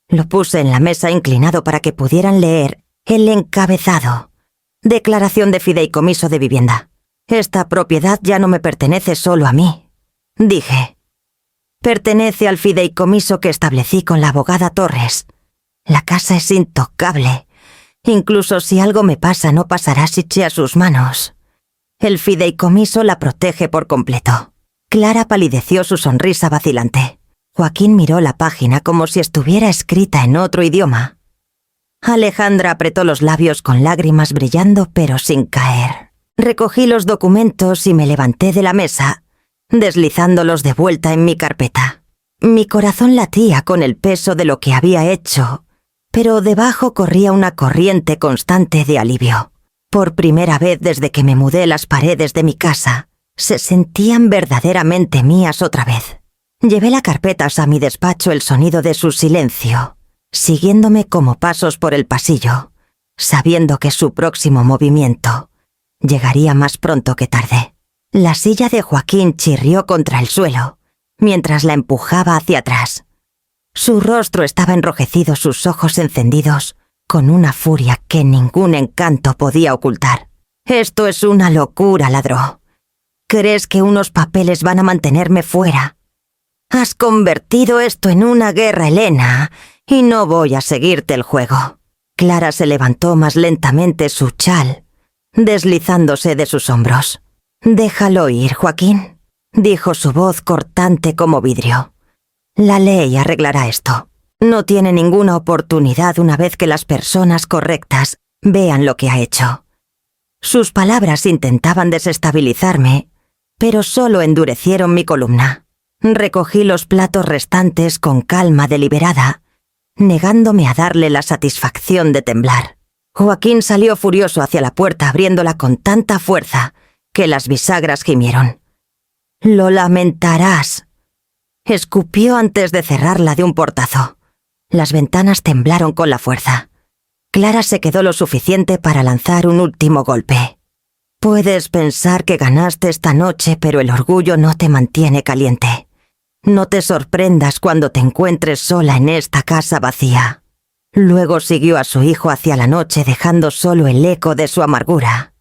Lo puse en la mesa inclinado para que pudieran leer el encabezado. «Declaración de fideicomiso de vivienda. Esta propiedad ya no me pertenece solo a mí», dije. «Pertenece al fideicomiso que establecí con la abogada Torres. La casa es intocable. Incluso si algo me pasa, no pasará si eché a sus manos. El fideicomiso la protege por completo». Clara palideció, su sonrisa vacilante. Joaquín miró la página como si estuviera escrita en otro idioma. Alejandra apretó los labios con lágrimas brillando pero sin caer. Recogí los documentos y me levanté de la mesa, deslizándolos de vuelta en mi carpeta. Mi corazón latía con el peso de lo que había hecho, pero debajo corría una corriente constante de alivio. Por primera vez desde que me mudé, las paredes de mi casa se sentían verdaderamente mías otra vez. Llevé las carpetas a mi despacho, el sonido de su silencio, siguiéndome como pasos por el pasillo, sabiendo que su próximo movimiento llegaría más pronto que tarde. La silla de Joaquín chirrió contra el suelo, mientras la empujaba hacia atrás. Su rostro estaba enrojecido, sus ojos encendidos, con una furia que ningún encanto podía ocultar. «Esto es una locura», ladró. «¿Crees que unos papeles van a mantenerme fuera? Has convertido esto en una guerra, Elena, y no voy a seguirte el juego». Clara se levantó más lentamente, su chal deslizándose de sus hombros. «Déjalo ir, Joaquín», dijo su voz cortante como vidrio. «La ley arreglará esto. No tiene ninguna oportunidad una vez que las personas correctas vean lo que ha hecho». Sus palabras intentaban desestabilizarme, pero solo endurecieron mi columna. Recogí los platos restantes con calma deliberada, negándome a darle la satisfacción de temblar. Joaquín salió furioso hacia la puerta, abriéndola con tanta fuerza que las bisagras gimieron. «Lo lamentarás». Escupió antes de cerrarla de un portazo. Las ventanas temblaron con la fuerza. Clara se quedó lo suficiente para lanzar un último golpe. Puedes pensar que ganaste esta noche, pero el orgullo no te mantiene caliente. No te sorprendas cuando te encuentres sola en esta casa vacía. Luego siguió a su hijo hacia la noche, dejando solo el eco de su amargura.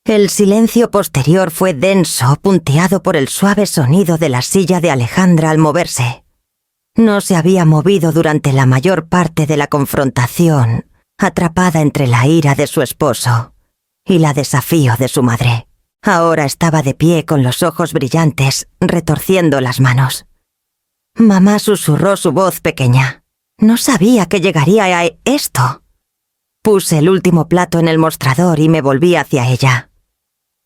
El silencio posterior fue denso, punteado por el suave sonido de la silla de Alejandra al moverse. No se había movido durante la mayor parte de la confrontación, atrapada entre la ira de su esposo y la desafío de su madre. Ahora estaba de pie con los ojos brillantes, retorciendo las manos. Mamá susurró su voz pequeña. No sabía que llegaría a esto. Puse el último plato en el mostrador y me volví hacia ella.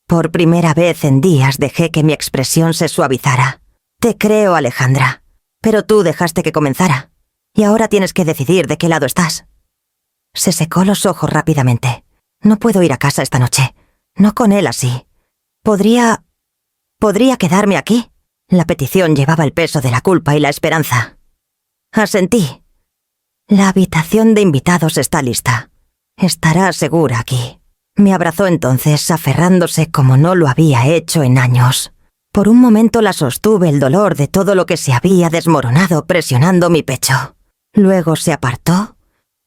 Por primera vez en días dejé que mi expresión se suavizara. Te creo, Alejandra. Pero tú dejaste que comenzara, y ahora tienes que decidir de qué lado estás. Se secó los ojos rápidamente. No puedo ir a casa esta noche. No con él así. ¿Podría quedarme aquí? La petición llevaba el peso de la culpa y la esperanza. Asentí. La habitación de invitados está lista. Estará segura aquí. Me abrazó entonces, aferrándose como no lo había hecho en años. Por un momento la sostuve el dolor de todo lo que se había desmoronado presionando mi pecho. Luego se apartó,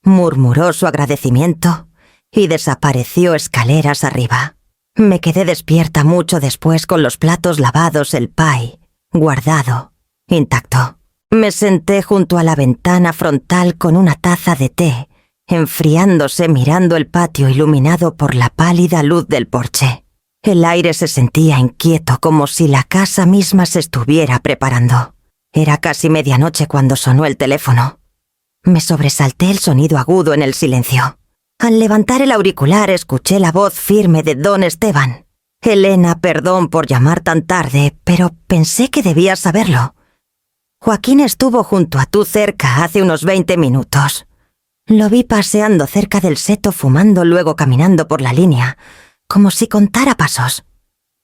murmuró su agradecimiento y desapareció escaleras arriba. Me quedé despierta mucho después con los platos lavados, el pie guardado, intacto. Me senté junto a la ventana frontal con una taza de té, enfriándose mirando el patio iluminado por la pálida luz del porche. El aire se sentía inquieto, como si la casa misma se estuviera preparando. Era casi medianoche cuando sonó el teléfono. Me sobresalté el sonido agudo en el silencio. Al levantar el auricular escuché la voz firme de don Esteban. Elena, perdón por llamar tan tarde, pero pensé que debías saberlo. Joaquín estuvo junto a tú cerca hace unos 20 minutos. Lo vi paseando cerca del seto, fumando, luego caminando por la línea, como si contara pasos.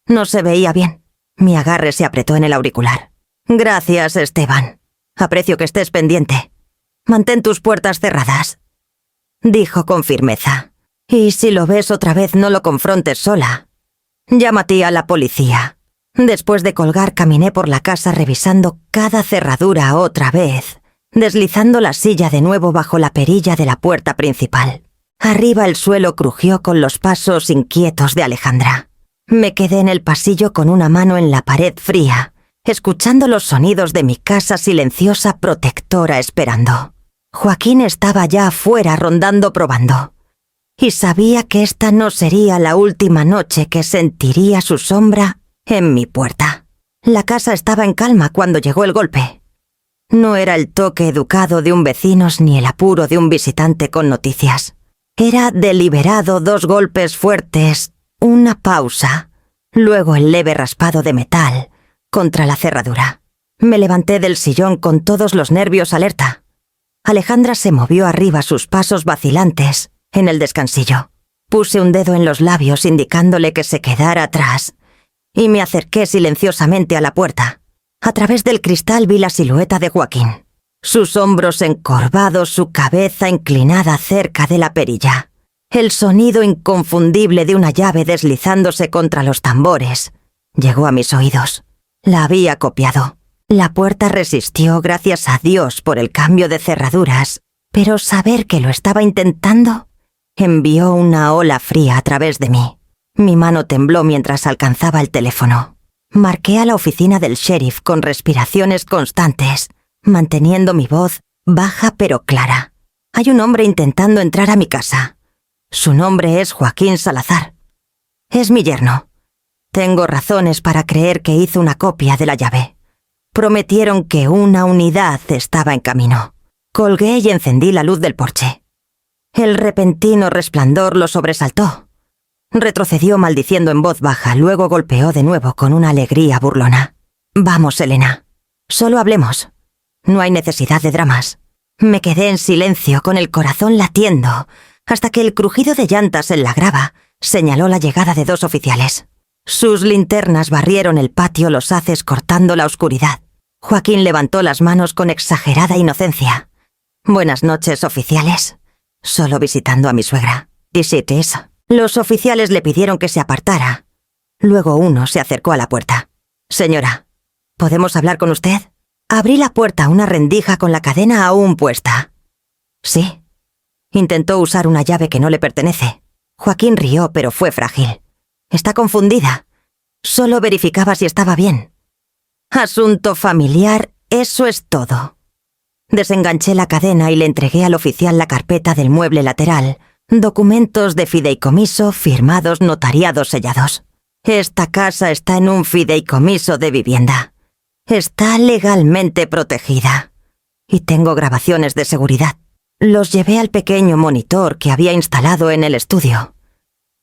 No se veía bien. Mi agarre se apretó en el auricular. Gracias, Esteban. Aprecio que estés pendiente. Mantén tus puertas cerradas, dijo con firmeza. Y si lo ves otra vez, no lo confrontes sola. Llama a ti a la policía. Después de colgar, caminé por la casa revisando cada cerradura otra vez, deslizando la silla de nuevo bajo la perilla de la puerta principal. Arriba el suelo crujió con los pasos inquietos de Alejandra. Me quedé en el pasillo con una mano en la pared fría, escuchando los sonidos de mi casa silenciosa protectora esperando. Joaquín estaba ya afuera rondando probando. Y sabía que esta no sería la última noche que sentiría su sombra en mi puerta. La casa estaba en calma cuando llegó el golpe. No era el toque educado de un vecino ni el apuro de un visitante con noticias. Era deliberado, 2 golpes fuertes, una pausa, luego el leve raspado de metal contra la cerradura. Me levanté del sillón con todos los nervios alerta. Alejandra se movió arriba, sus pasos vacilantes, en el descansillo. Puse un dedo en los labios indicándole que se quedara atrás y me acerqué silenciosamente a la puerta. A través del cristal vi la silueta de Joaquín. Sus hombros encorvados, su cabeza inclinada cerca de la perilla. El sonido inconfundible de una llave deslizándose contra los tambores llegó a mis oídos. La había copiado. La puerta resistió, gracias a Dios por el cambio de cerraduras, pero saber que lo estaba intentando envió una ola fría a través de mí. Mi mano tembló mientras alcanzaba el teléfono. Marqué a la oficina del sheriff con respiraciones constantes, manteniendo mi voz baja pero clara. Hay un hombre intentando entrar a mi casa. Su nombre es Joaquín Salazar. Es mi yerno. Tengo razones para creer que hizo una copia de la llave. Prometieron que una unidad estaba en camino. Colgué y encendí la luz del porche. El repentino resplandor lo sobresaltó. Retrocedió maldiciendo en voz baja, luego golpeó de nuevo con una alegría burlona. Vamos, Elena. Solo hablemos. No hay necesidad de dramas. Me quedé en silencio, con el corazón latiendo, hasta que el crujido de llantas en la grava señaló la llegada de 2 oficiales. Sus linternas barrieron el patio, los haces cortando la oscuridad. Joaquín levantó las manos con exagerada inocencia. Buenas noches, oficiales. Solo visitando a mi suegra. Visites. Los oficiales le pidieron que se apartara. Luego uno se acercó a la puerta. Señora, ¿podemos hablar con usted? Abrí la puerta a una rendija con la cadena aún puesta. Sí. Intentó usar una llave que no le pertenece. Joaquín rió, pero fue frágil. Está confundida. Solo verificaba si estaba bien. Asunto familiar, eso es todo. Desenganché la cadena y le entregué al oficial la carpeta del mueble lateral, documentos de fideicomiso firmados, notariados, sellados. Esta casa está en un fideicomiso de vivienda. Está legalmente protegida. Y tengo grabaciones de seguridad. Los llevé al pequeño monitor que había instalado en el estudio.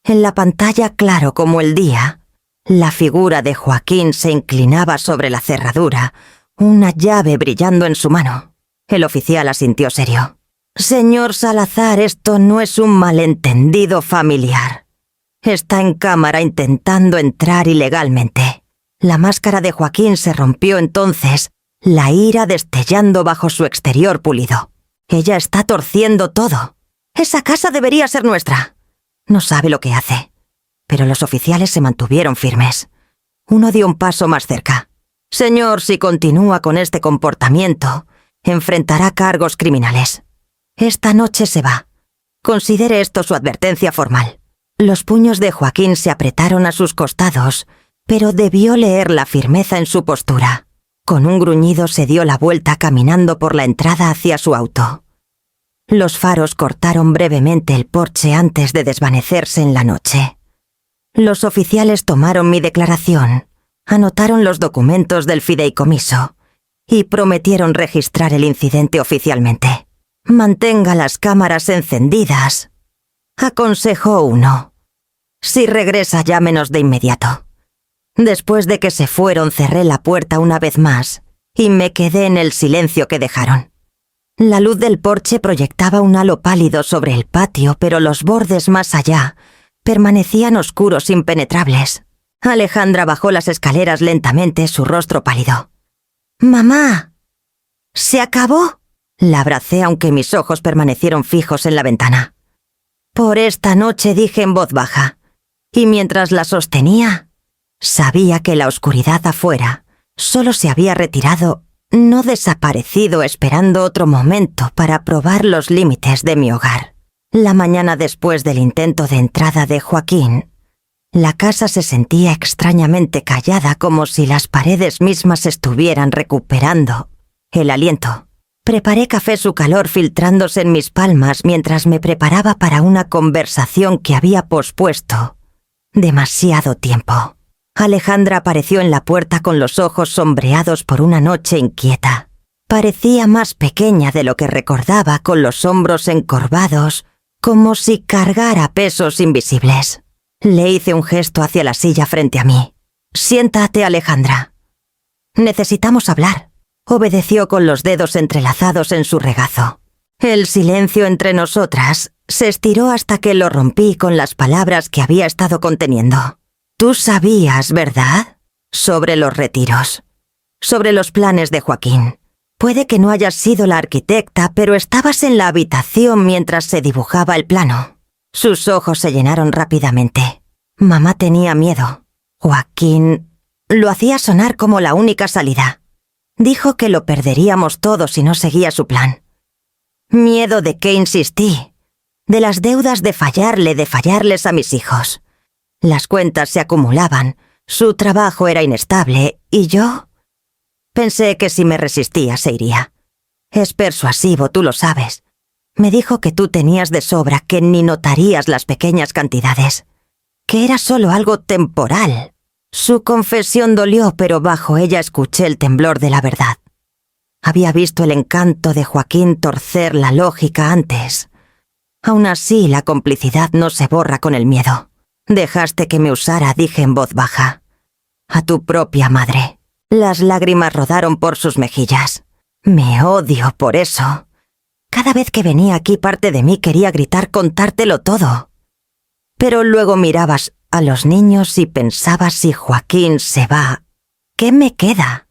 En la pantalla, claro como el día, la figura de Joaquín se inclinaba sobre la cerradura, una llave brillando en su mano. El oficial asintió serio. Señor Salazar, esto no es un malentendido familiar. Está en cámara intentando entrar ilegalmente. La máscara de Joaquín se rompió entonces, la ira destellando bajo su exterior pulido. Ella está torciendo todo. Esa casa debería ser nuestra. No sabe lo que hace. Pero los oficiales se mantuvieron firmes. Uno dio un paso más cerca. Señor, si continúa con este comportamiento, enfrentará cargos criminales. Esta noche se va. Considere esto su advertencia formal. Los puños de Joaquín se apretaron a sus costados, pero debió leer la firmeza en su postura. Con un gruñido se dio la vuelta caminando por la entrada hacia su auto. Los faros cortaron brevemente el porche antes de desvanecerse en la noche. Los oficiales tomaron mi declaración, anotaron los documentos del fideicomiso y prometieron registrar el incidente oficialmente. Mantenga las cámaras encendidas, aconsejó uno. Si regresa, llámenos de inmediato. Después de que se fueron, cerré la puerta una vez más y me quedé en el silencio que dejaron. La luz del porche proyectaba un halo pálido sobre el patio, pero los bordes más allá permanecían oscuros, impenetrables. Alejandra bajó las escaleras lentamente, su rostro pálido. «¡Mamá! ¿Se acabó?» La abracé aunque mis ojos permanecieron fijos en la ventana. Por esta noche, dije en voz baja, y mientras la sostenía, sabía que la oscuridad afuera solo se había retirado, no desaparecido, esperando otro momento para probar los límites de mi hogar. La mañana después del intento de entrada de Joaquín, la casa se sentía extrañamente callada, como si las paredes mismas estuvieran recuperando el aliento. Preparé café, su calor filtrándose en mis palmas mientras me preparaba para una conversación que había pospuesto demasiado tiempo. Alejandra apareció en la puerta con los ojos sombreados por una noche inquieta. Parecía más pequeña de lo que recordaba, con los hombros encorvados, como si cargara pesos invisibles. Le hice un gesto hacia la silla frente a mí. «Siéntate, Alejandra. Necesitamos hablar», obedeció con los dedos entrelazados en su regazo. El silencio entre nosotras se estiró hasta que lo rompí con las palabras que había estado conteniendo. «Tú sabías, ¿verdad?, sobre los retiros, sobre los planes de Joaquín. Puede que no hayas sido la arquitecta, pero estabas en la habitación mientras se dibujaba el plano». Sus ojos se llenaron rápidamente. Mamá tenía miedo. Joaquín lo hacía sonar como la única salida. Dijo que lo perderíamos todo si no seguía su plan. ¿Miedo de qué? Insistí. De las deudas, de fallarles a mis hijos. Las cuentas se acumulaban, su trabajo era inestable, y yo pensé que si me resistía se iría. Es persuasivo, tú lo sabes. Me dijo que tú tenías de sobra, que ni notarías las pequeñas cantidades, que era solo algo temporal. Su confesión dolió, pero bajo ella escuché el temblor de la verdad. Había visto el encanto de Joaquín torcer la lógica antes. Aún así, la complicidad no se borra con el miedo. Dejaste que me usara, dije en voz baja. A tu propia madre. Las lágrimas rodaron por sus mejillas. Me odio por eso. Cada vez que venía aquí, parte de mí quería gritar, contártelo todo. Pero luego mirabas a los niños y pensabas, si Joaquín se va, ¿qué me queda?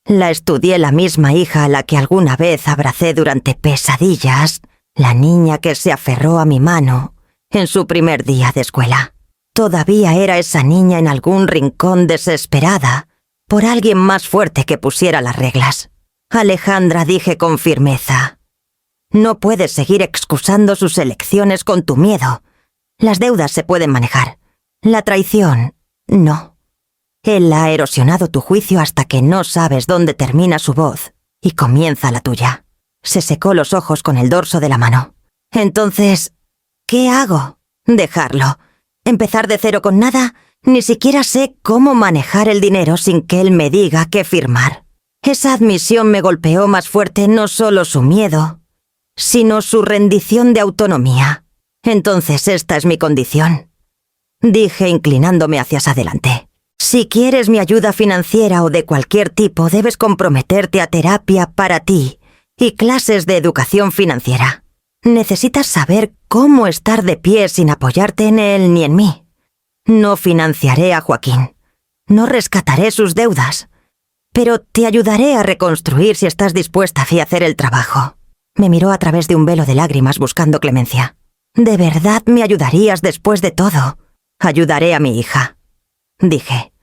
La estudié la misma hija a la que alguna vez abracé durante pesadillas, la niña que se aferró a mi mano en su primer día de escuela. Todavía era esa niña en algún rincón desesperada por alguien más fuerte que pusiera las reglas. Alejandra, dije con firmeza, no puedes seguir excusando sus elecciones con tu miedo. Las deudas se pueden manejar. La traición, no. Él ha erosionado tu juicio hasta que no sabes dónde termina su voz y comienza la tuya. Se secó los ojos con el dorso de la mano. Entonces, ¿qué hago? ¿Dejarlo? ¿Empezar de cero con nada? Ni siquiera sé cómo manejar el dinero sin que él me diga qué firmar. Esa admisión me golpeó más fuerte no solo su miedo, sino su rendición de autonomía. Entonces esta es mi condición, dije inclinándome hacia adelante. Si quieres mi ayuda financiera o de cualquier tipo, debes comprometerte a terapia para ti y clases de educación financiera. Necesitas saber cómo estar de pie sin apoyarte en él ni en mí. No financiaré a Joaquín. No rescataré sus deudas. Pero te ayudaré a reconstruir si estás dispuesta a hacer el trabajo. Me miró a través de un velo de lágrimas buscando clemencia. ¿De verdad me ayudarías después de todo? Ayudaré a mi hija, dije.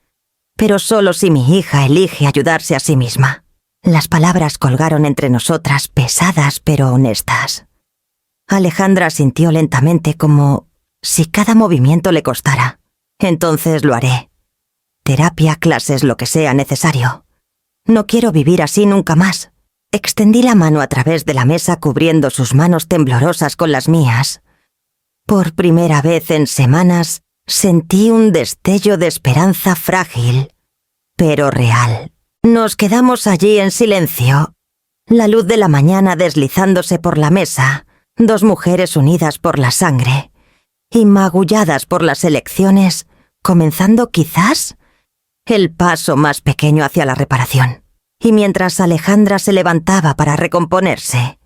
Pero solo si mi hija elige ayudarse a sí misma. Las palabras colgaron entre nosotras, pesadas pero honestas. Alejandra asintió lentamente como si cada movimiento le costara. Entonces lo haré. Terapia, clases, lo que sea necesario. No quiero vivir así nunca más. Extendí la mano a través de la mesa cubriendo sus manos temblorosas con las mías. Por primera vez en semanas sentí un destello de esperanza frágil, pero real. Nos quedamos allí en silencio, la luz de la mañana deslizándose por la mesa, dos mujeres unidas por la sangre y magulladas por las elecciones, comenzando quizás el paso más pequeño hacia la reparación. Y mientras Alejandra se levantaba para recomponerse,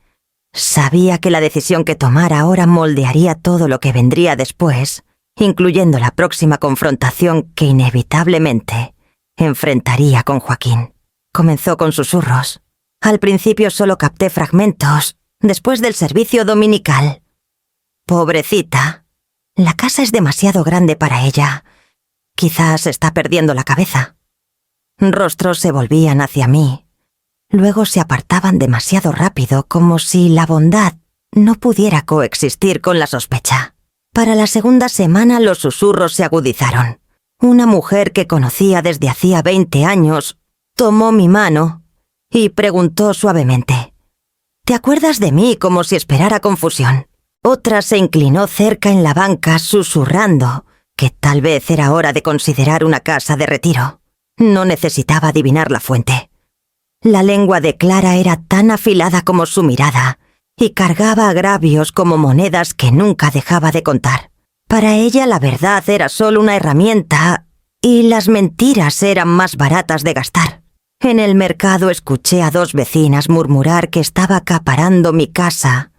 sabía que la decisión que tomara ahora moldearía todo lo que vendría después, incluyendo la próxima confrontación que inevitablemente enfrentaría con Joaquín. Comenzó con susurros. Al principio solo capté fragmentos, después del servicio dominical. Pobrecita. La casa es demasiado grande para ella. Quizás está perdiendo la cabeza. Rostros se volvían hacia mí. Luego se apartaban demasiado rápido, como si la bondad no pudiera coexistir con la sospecha. Para la segunda semana los susurros se agudizaron. Una mujer que conocía desde hacía 20 años tomó mi mano y preguntó suavemente: ¿te acuerdas de mí? Como si esperara confusión. Otra se inclinó cerca en la banca susurrando que tal vez era hora de considerar una casa de retiro. No necesitaba adivinar la fuente. La lengua de Clara era tan afilada como su mirada y cargaba agravios como monedas que nunca dejaba de contar. Para ella la verdad era solo una herramienta y las mentiras eran más baratas de gastar. En el mercado escuché a dos vecinas murmurar que estaba acaparando mi casa,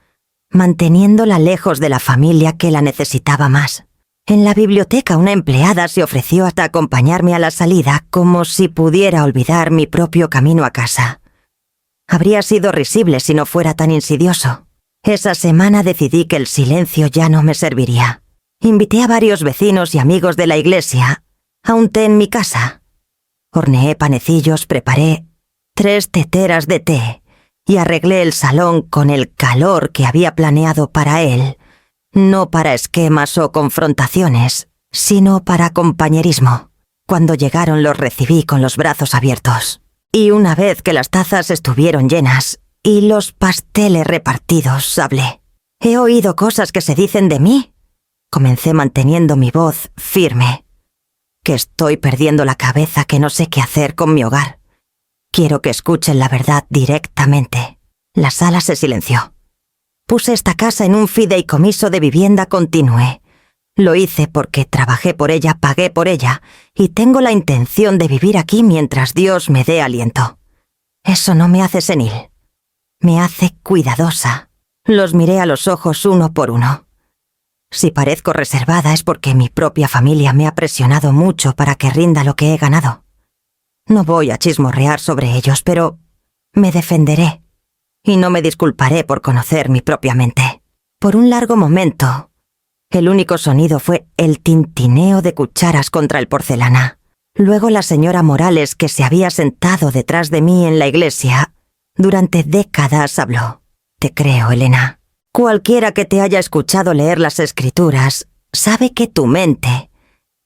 manteniéndola lejos de la familia que la necesitaba más. En la biblioteca una empleada se ofreció hasta acompañarme a la salida como si pudiera olvidar mi propio camino a casa. Habría sido risible si no fuera tan insidioso. Esa semana decidí que el silencio ya no me serviría. Invité a varios vecinos y amigos de la iglesia a un té en mi casa. Horneé panecillos, preparé 3 teteras de té y arreglé el salón con el calor que había planeado para él. No para esquemas o confrontaciones, sino para compañerismo. Cuando llegaron los recibí con los brazos abiertos. Y una vez que las tazas estuvieron llenas y los pasteles repartidos, hablé. «¿He oído cosas que se dicen de mí?» Comencé manteniendo mi voz firme. «Que estoy perdiendo la cabeza, que no sé qué hacer con mi hogar. Quiero que escuchen la verdad directamente». La sala se silenció. Puse esta casa en un fideicomiso de vivienda, continué. Lo hice porque trabajé por ella, pagué por ella, y tengo la intención de vivir aquí mientras Dios me dé aliento. Eso no me hace senil. Me hace cuidadosa. Los miré a los ojos uno por uno. Si parezco reservada es porque mi propia familia me ha presionado mucho para que rinda lo que he ganado. No voy a chismorrear sobre ellos, pero me defenderé. Y no me disculparé por conocer mi propia mente. Por un largo momento, el único sonido fue el tintineo de cucharas contra el porcelana. Luego la señora Morales, que se había sentado detrás de mí en la iglesia, durante décadas habló. Te creo, Elena. Cualquiera que te haya escuchado leer las escrituras sabe que tu mente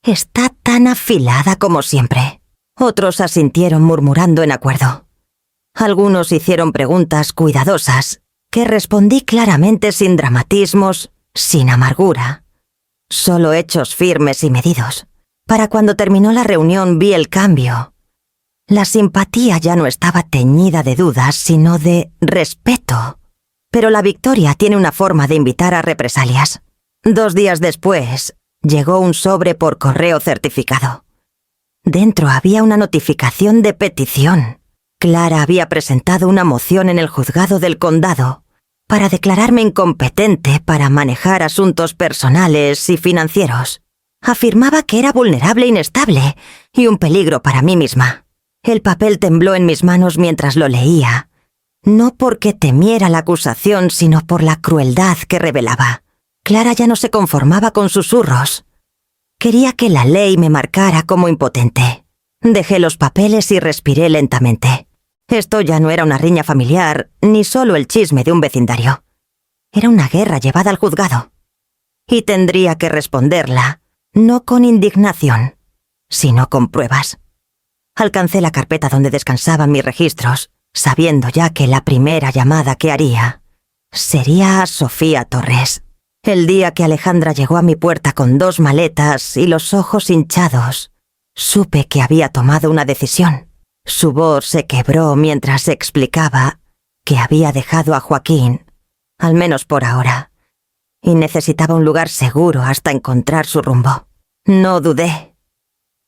está tan afilada como siempre. Otros asintieron murmurando en acuerdo. Algunos hicieron preguntas cuidadosas, que respondí claramente sin dramatismos, sin amargura. Solo hechos firmes y medidos. Para cuando terminó la reunión vi el cambio. La simpatía ya no estaba teñida de dudas, sino de respeto. Pero la victoria tiene una forma de invitar a represalias. 2 días después, llegó un sobre por correo certificado. Dentro había una notificación de petición. Clara había presentado una moción en el juzgado del condado para declararme incompetente para manejar asuntos personales y financieros. Afirmaba que era vulnerable e inestable y un peligro para mí misma. El papel tembló en mis manos mientras lo leía, no porque temiera la acusación, sino por la crueldad que revelaba. Clara ya no se conformaba con susurros. Quería que la ley me marcara como impotente. Dejé los papeles y respiré lentamente. Esto ya no era una riña familiar, ni solo el chisme de un vecindario. Era una guerra llevada al juzgado. Y tendría que responderla, no con indignación, sino con pruebas. Alcancé la carpeta donde descansaban mis registros, sabiendo ya que la primera llamada que haría sería a Sofía Torres. El día que Alejandra llegó a mi puerta con 2 maletas y los ojos hinchados, supe que había tomado una decisión. Su voz se quebró mientras explicaba que había dejado a Joaquín, al menos por ahora, y necesitaba un lugar seguro hasta encontrar su rumbo. No dudé.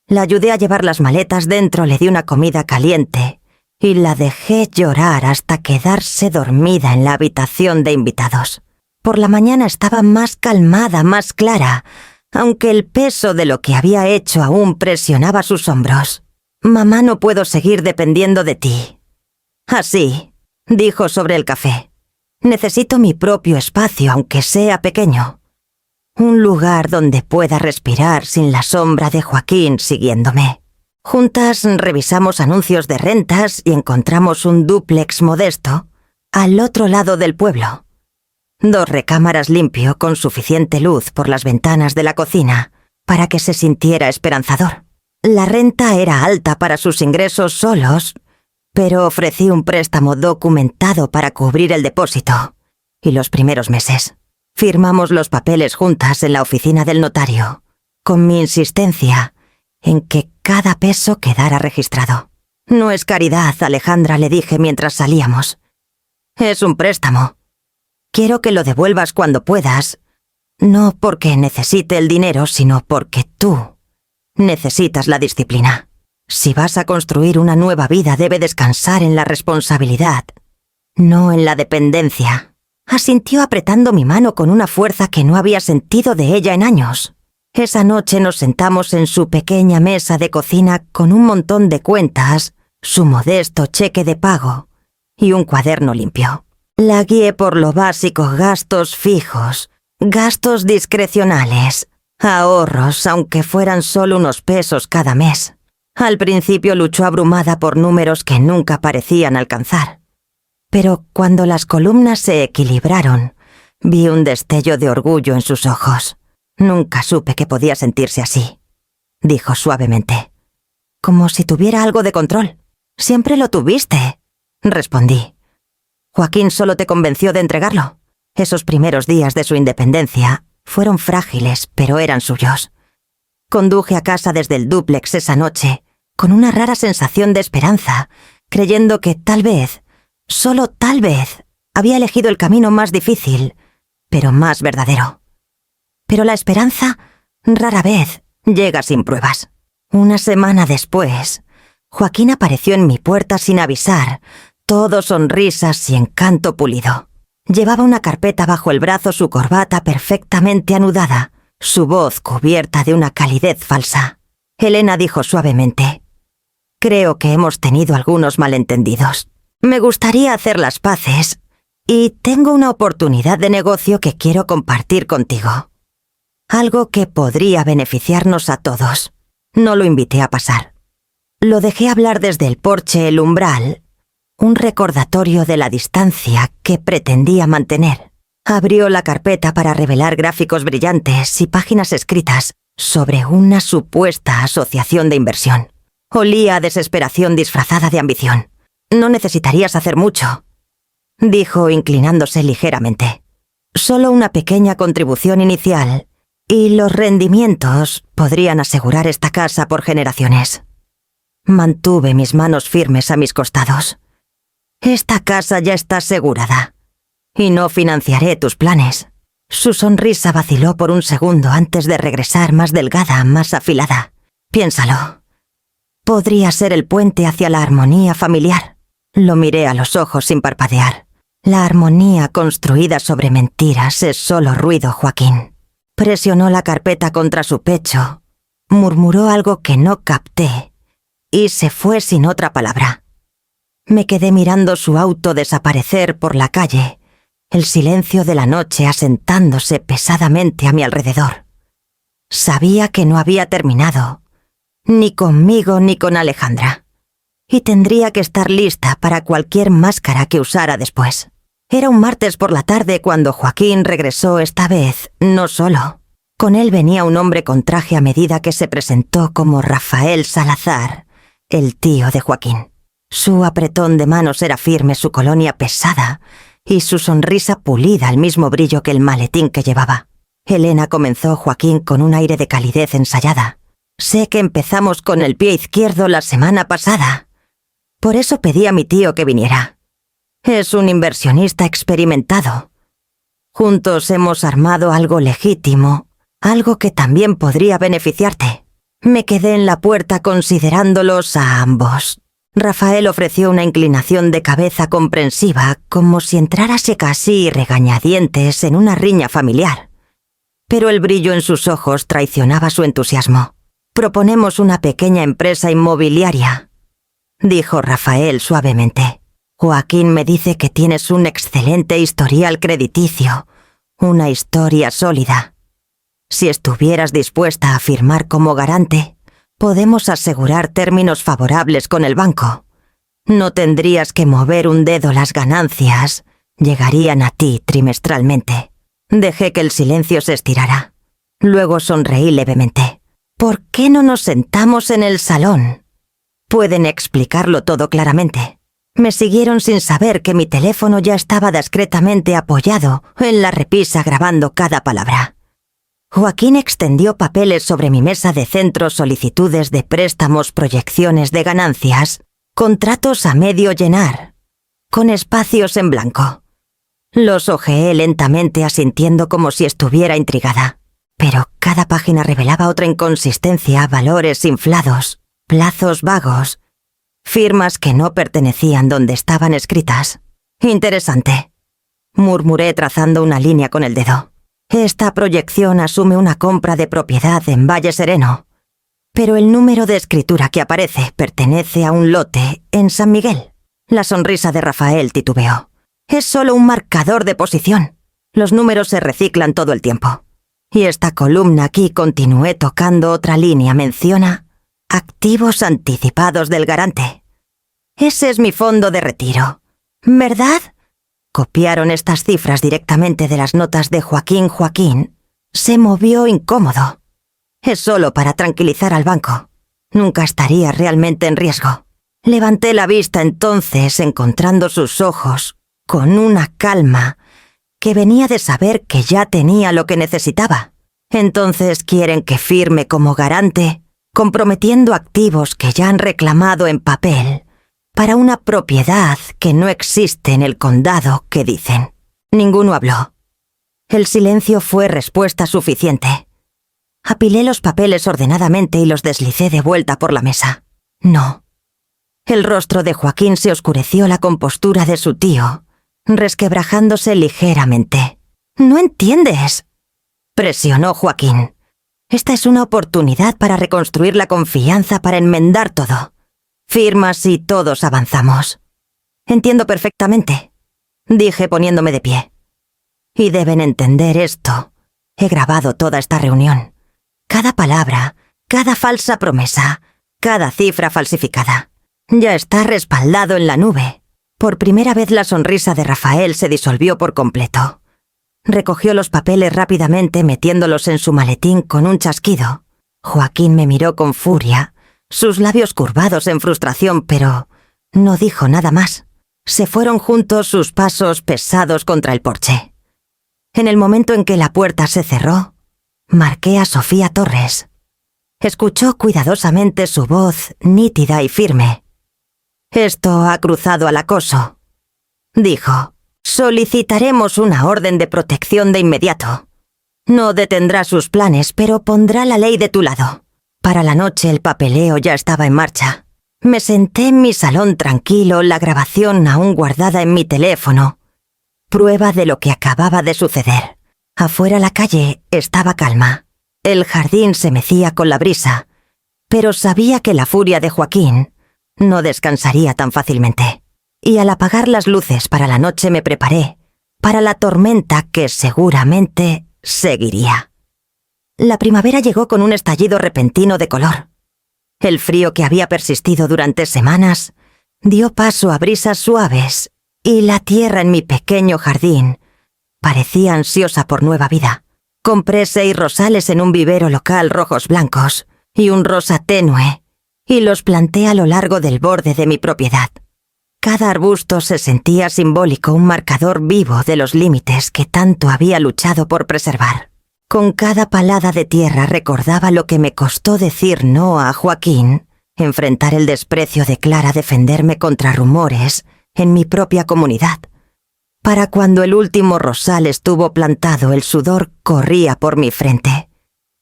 La ayudé a llevar las maletas dentro, le di una comida caliente y la dejé llorar hasta quedarse dormida en la habitación de invitados. Por la mañana estaba más calmada, más clara, aunque el peso de lo que había hecho aún presionaba sus hombros. «Mamá, no puedo seguir dependiendo de ti». «Así», dijo sobre el café. «Necesito mi propio espacio, aunque sea pequeño. Un lugar donde pueda respirar sin la sombra de Joaquín siguiéndome». Juntas revisamos anuncios de rentas y encontramos un dúplex modesto al otro lado del pueblo. 2 recámaras limpio con suficiente luz por las ventanas de la cocina para que se sintiera esperanzador. La renta era alta para sus ingresos solos, pero ofrecí un préstamo documentado para cubrir el depósito y los primeros meses. Firmamos los papeles juntas en la oficina del notario, con mi insistencia en que cada peso quedara registrado. «No es caridad, Alejandra», le dije mientras salíamos. «Es un préstamo. Quiero que lo devuelvas cuando puedas, no porque necesite el dinero, sino porque tú necesitas la disciplina. Si vas a construir una nueva vida, debe descansar en la responsabilidad, no en la dependencia». Asintió apretando mi mano con una fuerza que no había sentido de ella en años. Esa noche nos sentamos en su pequeña mesa de cocina con un montón de cuentas, su modesto cheque de pago y un cuaderno limpio. La guié por lo básico: gastos fijos, gastos discrecionales, ahorros, aunque fueran solo unos pesos cada mes. Al principio luchó abrumada por números que nunca parecían alcanzar. Pero cuando las columnas se equilibraron, vi un destello de orgullo en sus ojos. «Nunca supe que podía sentirse así», dijo suavemente. «Como si tuviera algo de control». «Siempre lo tuviste», respondí. «Joaquín solo te convenció de entregarlo». Esos primeros días de su independencia fueron frágiles, pero eran suyos. Conduje a casa desde el dúplex esa noche, con una rara sensación de esperanza, creyendo que tal vez, solo tal vez, había elegido el camino más difícil, pero más verdadero. Pero la esperanza rara vez llega sin pruebas. Una semana después, Joaquín apareció en mi puerta sin avisar, todo sonrisas y encanto pulido. Llevaba una carpeta bajo el brazo, su corbata perfectamente anudada, su voz cubierta de una calidez falsa. Elena dijo suavemente: Creo que hemos tenido algunos malentendidos. Me gustaría hacer las paces y tengo una oportunidad de negocio que quiero compartir contigo. Algo que podría beneficiarnos a todos. No lo invité a pasar. Lo dejé hablar desde el porche, el umbral, un recordatorio de la distancia que pretendía mantener. Abrió la carpeta para revelar gráficos brillantes y páginas escritas sobre una supuesta asociación de inversión. Olía a desesperación disfrazada de ambición. No necesitarías hacer mucho, dijo inclinándose ligeramente. Solo una pequeña contribución inicial y los rendimientos podrían asegurar esta casa por generaciones. Mantuve mis manos firmes a mis costados. Esta casa ya está asegurada y no financiaré tus planes. Su sonrisa vaciló por un segundo antes de regresar más delgada, más afilada. Piénsalo. Podría ser el puente hacia la armonía familiar. Lo miré a los ojos sin parpadear. La armonía construida sobre mentiras es solo ruido, Joaquín. Presionó la carpeta contra su pecho, murmuró algo que no capté y se fue sin otra palabra. Me quedé mirando su auto desaparecer por la calle, el silencio de la noche asentándose pesadamente a mi alrededor. Sabía que no había terminado, ni conmigo ni con Alejandra, y tendría que estar lista para cualquier máscara que usara después. Era un martes por la tarde cuando Joaquín regresó, esta vez no solo. Con él venía un hombre con traje a medida que se presentó como Rafael Salazar, el tío de Joaquín. Su apretón de manos era firme, su colonia pesada y su sonrisa pulida al mismo brillo que el maletín que llevaba. Elena, comenzó Joaquín con un aire de calidez ensayada. Sé que empezamos con el pie izquierdo la semana pasada. Por eso pedí a mi tío que viniera. Es un inversionista experimentado. Juntos hemos armado algo legítimo, algo que también podría beneficiarte. Me quedé en la puerta considerándolos a ambos. Rafael ofreció una inclinación de cabeza comprensiva, como si entrárase casi regañadientes en una riña familiar. Pero el brillo en sus ojos traicionaba su entusiasmo. Proponemos una pequeña empresa inmobiliaria, dijo Rafael suavemente. Joaquín me dice que tienes un excelente historial crediticio, una historia sólida. Si estuvieras dispuesta a firmar como garante, podemos asegurar términos favorables con el banco. No tendrías que mover un dedo, las ganancias llegarían a ti trimestralmente. Dejé que el silencio se estirara. Luego sonreí levemente. ¿Por qué no nos sentamos en el salón? Pueden explicarlo todo claramente. Me siguieron sin saber que mi teléfono ya estaba discretamente apoyado en la repisa grabando cada palabra. Joaquín extendió papeles sobre mi mesa de centro, solicitudes de préstamos, proyecciones de ganancias, contratos a medio llenar, con espacios en blanco. Los hojeé lentamente asintiendo como si estuviera intrigada. Pero cada página revelaba otra inconsistencia, valores inflados, plazos vagos, firmas que no pertenecían donde estaban escritas. Interesante, murmuré trazando una línea con el dedo. Esta proyección asume una compra de propiedad en Valle Sereno, pero el número de escritura que aparece pertenece a un lote en San Miguel. La sonrisa de Rafael titubeó. Es solo un marcador de posición. Los números se reciclan todo el tiempo. Y esta columna aquí, continué tocando otra línea, menciona activos anticipados del garante. Ese es mi fondo de retiro, ¿verdad? Copiaron estas cifras directamente de las notas de Joaquín. Joaquín se movió incómodo. Es solo para tranquilizar al banco. Nunca estaría realmente en riesgo. Levanté la vista entonces, encontrando sus ojos con una calma que venía de saber que ya tenía lo que necesitaba. Entonces quieren que firme como garante, comprometiendo activos que ya han reclamado en papel para una propiedad que no existe en el condado, que dicen. Ninguno habló. El silencio fue respuesta suficiente. Apilé los papeles ordenadamente y los deslicé de vuelta por la mesa. No. El rostro de Joaquín se oscureció, la compostura de su tío resquebrajándose ligeramente. «¿No entiendes?», presionó Joaquín. «Esta es una oportunidad para reconstruir la confianza, para enmendar todo. Firmas y todos avanzamos. Entiendo perfectamente, dije poniéndome de pie. Y deben entender esto. He grabado toda esta reunión. Cada palabra, cada falsa promesa, cada cifra falsificada. Ya está respaldado en la nube. Por primera vez la sonrisa de Rafael se disolvió por completo. Recogió los papeles rápidamente metiéndolos en su maletín con un chasquido. Joaquín me miró con furia, sus labios curvados en frustración, pero no dijo nada más. Se fueron juntos sus pasos pesados contra el porche. En el momento en que la puerta se cerró, marqué a Sofía Torres. Escuchó cuidadosamente su voz nítida y firme. «Esto ha cruzado al acoso», dijo. «Solicitaremos una orden de protección de inmediato. No detendrá sus planes, pero pondrá la ley de tu lado». Para la noche el papeleo ya estaba en marcha. Me senté en mi salón tranquilo, la grabación aún guardada en mi teléfono. Prueba de lo que acababa de suceder. Afuera la calle estaba calma. El jardín se mecía con la brisa, pero sabía que la furia de Joaquín no descansaría tan fácilmente. Y al apagar las luces para la noche me preparé para la tormenta que seguramente seguiría. La primavera llegó con un estallido repentino de color. El frío que había persistido durante semanas dio paso a brisas suaves y la tierra en mi pequeño jardín parecía ansiosa por nueva vida. Compré 6 rosales en un vivero local rojos blancos y un rosa tenue y los planté a lo largo del borde de mi propiedad. Cada arbusto se sentía simbólico, un marcador vivo de los límites que tanto había luchado por preservar. Con cada palada de tierra recordaba lo que me costó decir no a Joaquín, enfrentar el desprecio de Clara, defenderme contra rumores en mi propia comunidad. Para cuando el último rosal estuvo plantado, el sudor corría por mi frente.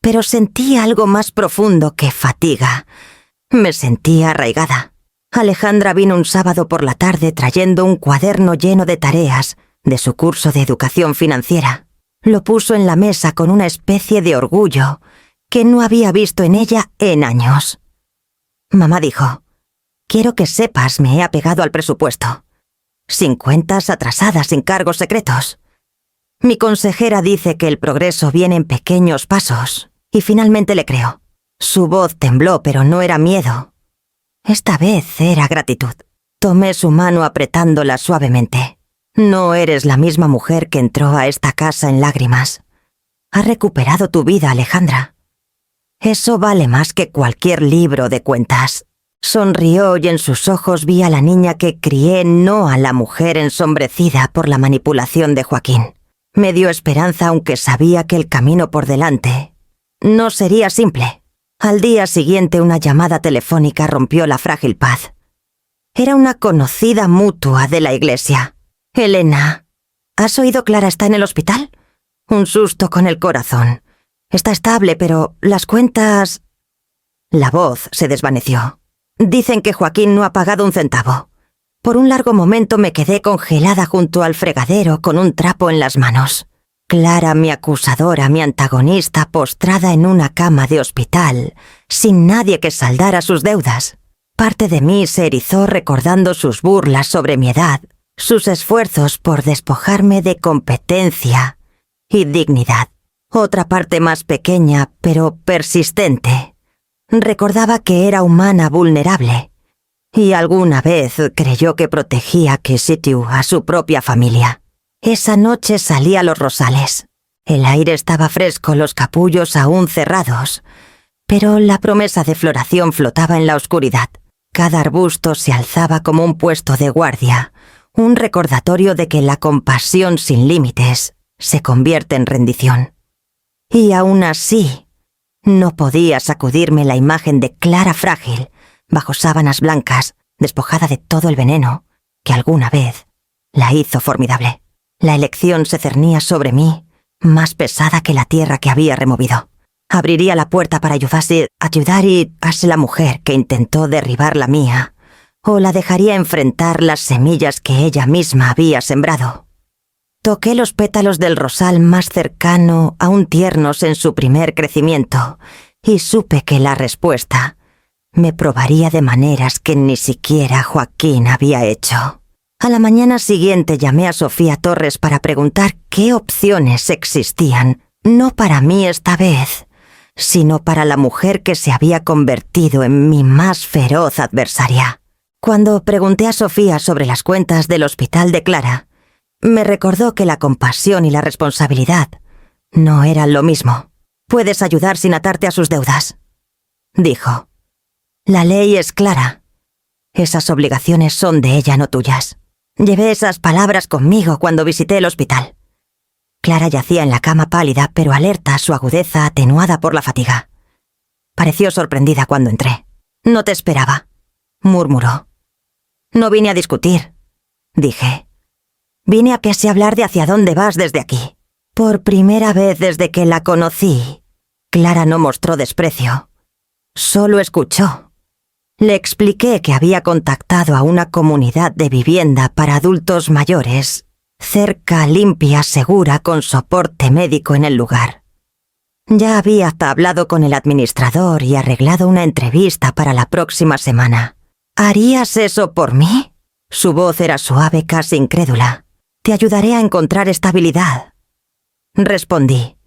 Pero sentí algo más profundo que fatiga. Me sentía arraigada. Alejandra vino un sábado por la tarde trayendo un cuaderno lleno de tareas de su curso de educación financiera. Lo puso en la mesa con una especie de orgullo que no había visto en ella en años. Mamá dijo: «Quiero que sepas, me he apegado al presupuesto. Sin cuentas atrasadas, sin cargos secretos. Mi consejera dice que el progreso viene en pequeños pasos, y finalmente le creo». Su voz tembló, pero no era miedo. Esta vez era gratitud. Tomé su mano apretándola suavemente. «No eres la misma mujer que entró a esta casa en lágrimas. Has recuperado tu vida, Alejandra. Eso vale más que cualquier libro de cuentas». Sonrió y en sus ojos vi a la niña que crié, no a la mujer ensombrecida por la manipulación de Joaquín. Me dio esperanza, aunque sabía que el camino por delante no sería simple. Al día siguiente una llamada telefónica rompió la frágil paz. Era una conocida mutua de la iglesia. «Elena, ¿has oído? Clara está en el hospital». Un susto con el corazón. «Está estable, pero las cuentas...». La voz se desvaneció. «Dicen que Joaquín no ha pagado un centavo». Por un largo momento me quedé congelada junto al fregadero con un trapo en las manos. Clara, mi acusadora, mi antagonista, postrada en una cama de hospital, sin nadie que saldara sus deudas. Parte de mí se erizó recordando sus burlas sobre mi edad, sus esfuerzos por despojarme de competencia y dignidad. Otra parte más pequeña, pero persistente, recordaba que era humana vulnerable, y alguna vez creyó que protegía a Kisitiu, a su propia familia. Esa noche salí a los rosales. El aire estaba fresco, los capullos aún cerrados, pero la promesa de floración flotaba en la oscuridad. Cada arbusto se alzaba como un puesto de guardia, un recordatorio de que la compasión sin límites se convierte en rendición. Y aún así, no podía sacudirme la imagen de Clara frágil, bajo sábanas blancas, despojada de todo el veneno que alguna vez la hizo formidable. La elección se cernía sobre mí, más pesada que la tierra que había removido. Abriría la puerta para ayudar y hace la mujer que intentó derribar la mía, o la dejaría enfrentar las semillas que ella misma había sembrado. Toqué los pétalos del rosal más cercano, aún tiernos en su primer crecimiento, y supe que la respuesta Me probaría de maneras que ni siquiera Joaquín había hecho. A la mañana siguiente llamé a Sofía Torres para preguntar qué opciones existían, no para mí esta vez, sino para la mujer que se había convertido en mi más feroz adversaria. Cuando pregunté a Sofía sobre las cuentas del hospital de Clara, me recordó que la compasión y la responsabilidad no eran lo mismo. «Puedes ayudar sin atarte a sus deudas», dijo. «La ley es clara. Esas obligaciones son de ella, no tuyas». Llevé esas palabras conmigo cuando visité el hospital. Clara yacía en la cama pálida, pero alerta, su agudeza atenuada por la fatiga. Pareció sorprendida cuando entré. «No te esperaba», murmuró. «No vine a discutir», dije. «Vine a casi hablar de hacia dónde vas desde aquí». Por primera vez desde que la conocí, Clara no mostró desprecio. Solo escuchó. Le expliqué que había contactado a una comunidad de vivienda para adultos mayores, cerca, limpia, segura, con soporte médico en el lugar. Ya había hasta hablado con el administrador y arreglado una entrevista para la próxima semana. «¿Harías eso por mí?» Su voz era suave, casi incrédula. «Te ayudaré a encontrar estabilidad», respondí.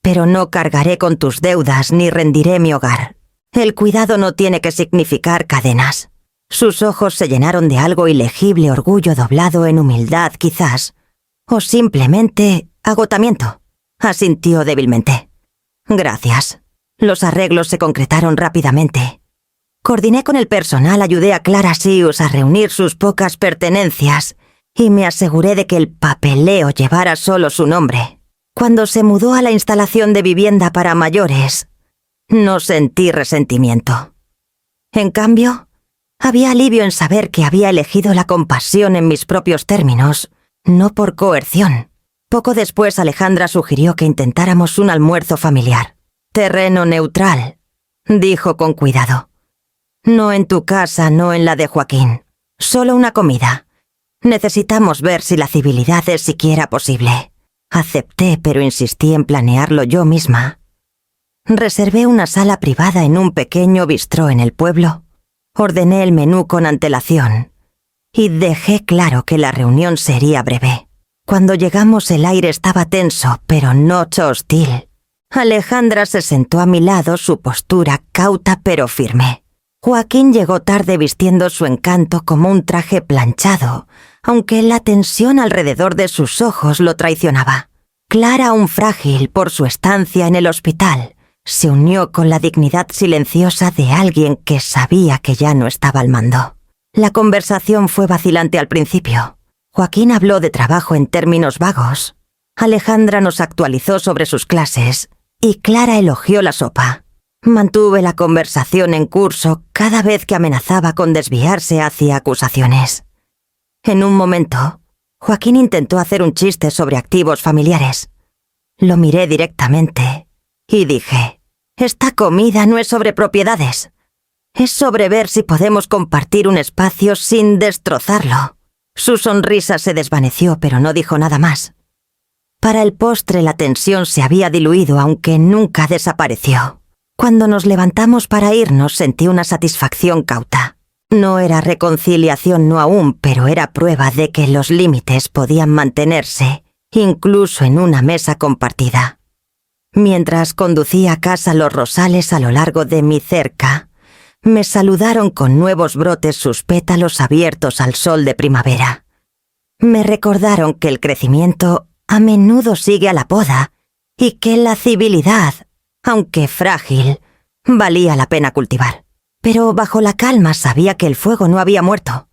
«Pero no cargaré con tus deudas ni rendiré mi hogar. El cuidado no tiene que significar cadenas». Sus ojos se llenaron de algo ilegible, orgullo doblado en humildad quizás, o simplemente agotamiento. Asintió débilmente. «Gracias». Los arreglos se concretaron rápidamente. Coordiné con el personal, ayudé a Clara Sius a reunir sus pocas pertenencias y me aseguré de que el papeleo llevara solo su nombre. Cuando se mudó a la instalación de vivienda para mayores, no sentí resentimiento. En cambio, había alivio en saber que había elegido la compasión en mis propios términos, no por coerción. Poco después Alejandra sugirió que intentáramos un almuerzo familiar. «Terreno neutral», dijo con cuidado. «No en tu casa, no en la de Joaquín. Solo una comida. Necesitamos ver si la civilidad es siquiera posible». Acepté, pero insistí en planearlo yo misma. Reservé una sala privada en un pequeño bistró en el pueblo. Ordené el menú con antelación y dejé claro que la reunión sería breve. Cuando llegamos el aire estaba tenso, pero no hostil. Alejandra se sentó a mi lado, su postura cauta pero firme. Joaquín llegó tarde vistiendo su encanto como un traje planchado, aunque la tensión alrededor de sus ojos lo traicionaba. Clara, aún frágil por su estancia en el hospital, se unió con la dignidad silenciosa de alguien que sabía que ya no estaba al mando. La conversación fue vacilante al principio. Joaquín habló de trabajo en términos vagos. Alejandra nos actualizó sobre sus clases y Clara elogió la sopa. Mantuve la conversación en curso cada vez que amenazaba con desviarse hacia acusaciones. En un momento, Joaquín intentó hacer un chiste sobre activos familiares. Lo miré directamente y dije: «Esta comida no es sobre propiedades. Es sobre ver si podemos compartir un espacio sin destrozarlo». Su sonrisa se desvaneció, pero no dijo nada más. Para el postre la tensión se había diluido, aunque nunca desapareció. Cuando nos levantamos para irnos sentí una satisfacción cauta. No era reconciliación, no aún, pero era prueba de que los límites podían mantenerse, incluso en una mesa compartida. Mientras conducía a casa los rosales a lo largo de mi cerca, me saludaron con nuevos brotes sus pétalos abiertos al sol de primavera. Me recordaron que el crecimiento a menudo sigue a la poda y que la civilidad, aunque frágil, valía la pena cultivar. Pero bajo la calma sabía que el fuego no había muerto.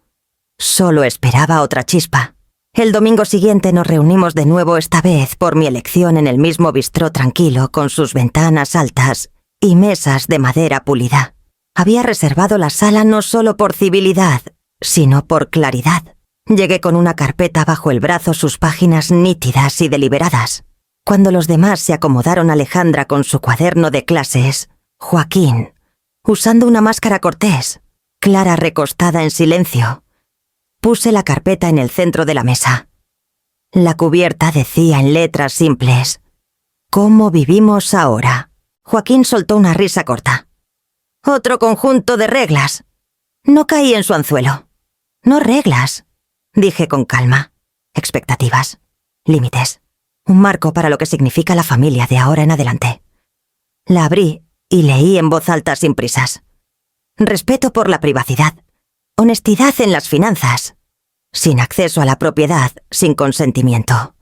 Solo esperaba otra chispa. El domingo siguiente nos reunimos de nuevo, esta vez por mi elección, en el mismo bistró tranquilo, con sus ventanas altas y mesas de madera pulida. Había reservado la sala no solo por civilidad, sino por claridad. Llegué con una carpeta bajo el brazo, sus páginas nítidas y deliberadas. Cuando los demás se acomodaron, Alejandra con su cuaderno de clases, Joaquín usando una máscara cortés, Clara recostada en silencio. Puse la carpeta en el centro de la mesa. La cubierta decía en letras simples: «¿Cómo vivimos ahora?». Joaquín soltó una risa corta. Otro conjunto de reglas. No caí en su anzuelo. No reglas, dije con calma. Expectativas. Límites. Un marco para lo que significa la familia de ahora en adelante. La abrí y leí en voz alta sin prisas. Respeto por la privacidad. Honestidad en las finanzas. Sin acceso a la propiedad, sin consentimiento.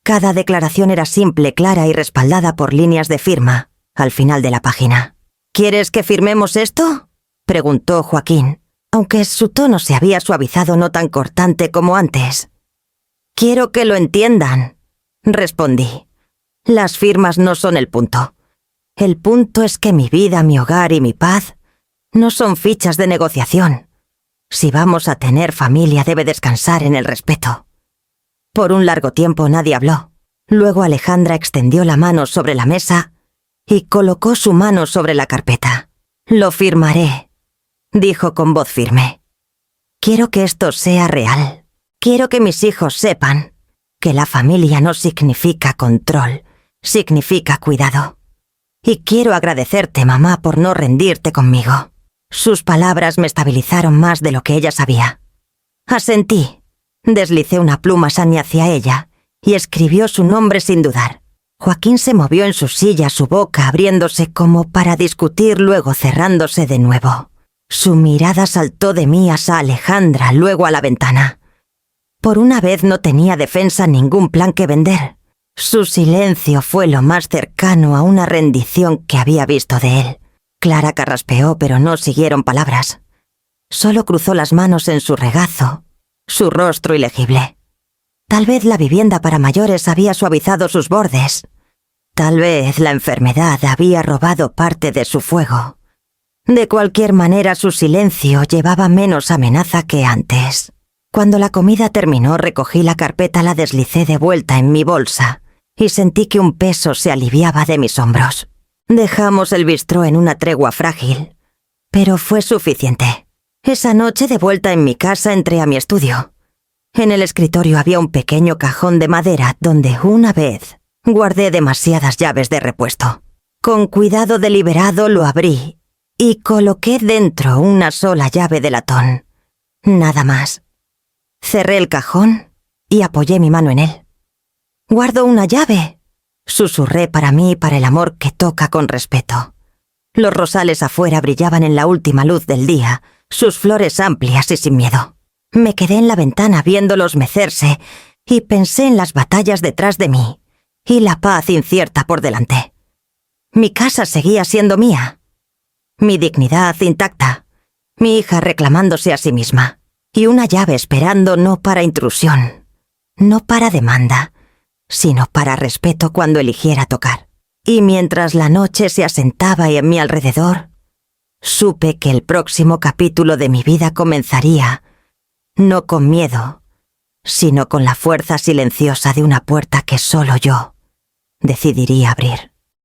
Cada declaración era simple, clara y respaldada por líneas de firma, al final de la página. ¿Quieres que firmemos esto?, preguntó Joaquín, aunque su tono se había suavizado no tan cortante como antes. Quiero que lo entiendan, respondí. Las firmas no son el punto. El punto es que mi vida, mi hogar y mi paz no son fichas de negociación. Si vamos a tener familia, debe descansar en el respeto. Por un largo tiempo nadie habló. Luego Alejandra extendió la mano sobre la mesa y colocó su mano sobre la carpeta. Lo firmaré, dijo con voz firme. Quiero que esto sea real. Quiero que mis hijos sepan que la familia no significa control, significa cuidado. Y quiero agradecerte, mamá, por no rendirte conmigo. Sus palabras me estabilizaron más de lo que ella sabía. Asentí. Deslicé una pluma Sani hacia ella y escribió su nombre sin dudar. Joaquín se movió en su silla, su boca abriéndose como para discutir, luego cerrándose de nuevo. Su mirada saltó de mí a Alejandra, luego a la ventana. Por una vez no tenía defensa, ningún plan que vender. Su silencio fue lo más cercano a una rendición que había visto de él. Clara carraspeó, pero no siguieron palabras. Solo cruzó las manos en su regazo, su rostro ilegible. Tal vez la vivienda para mayores había suavizado sus bordes. Tal vez la enfermedad había robado parte de su fuego. De cualquier manera, su silencio llevaba menos amenaza que antes. Cuando la comida terminó, recogí la carpeta, la deslicé de vuelta en mi bolsa y sentí que un peso se aliviaba de mis hombros. Dejamos el bistró en una tregua frágil, pero fue suficiente. Esa noche, de vuelta en mi casa, entré a mi estudio. En el escritorio había un pequeño cajón de madera donde una vez guardé demasiadas llaves de repuesto. Con cuidado deliberado lo abrí y coloqué dentro una sola llave de latón. Nada más. Cerré el cajón y apoyé mi mano en él. «Guardo una llave», susurré para mí y para el amor que toca con respeto. Los rosales afuera brillaban en la última luz del día, sus flores amplias y sin miedo. Me quedé en la ventana viéndolos mecerse y pensé en las batallas detrás de mí y la paz incierta por delante. Mi casa seguía siendo mía, mi dignidad intacta, mi hija reclamándose a sí misma y una llave esperando no para intrusión, no para demanda, sino para respeto cuando eligiera tocar. Y mientras la noche se asentaba y en mi alrededor, supe que el próximo capítulo de mi vida comenzaría, no con miedo, sino con la fuerza silenciosa de una puerta que solo yo decidiría abrir.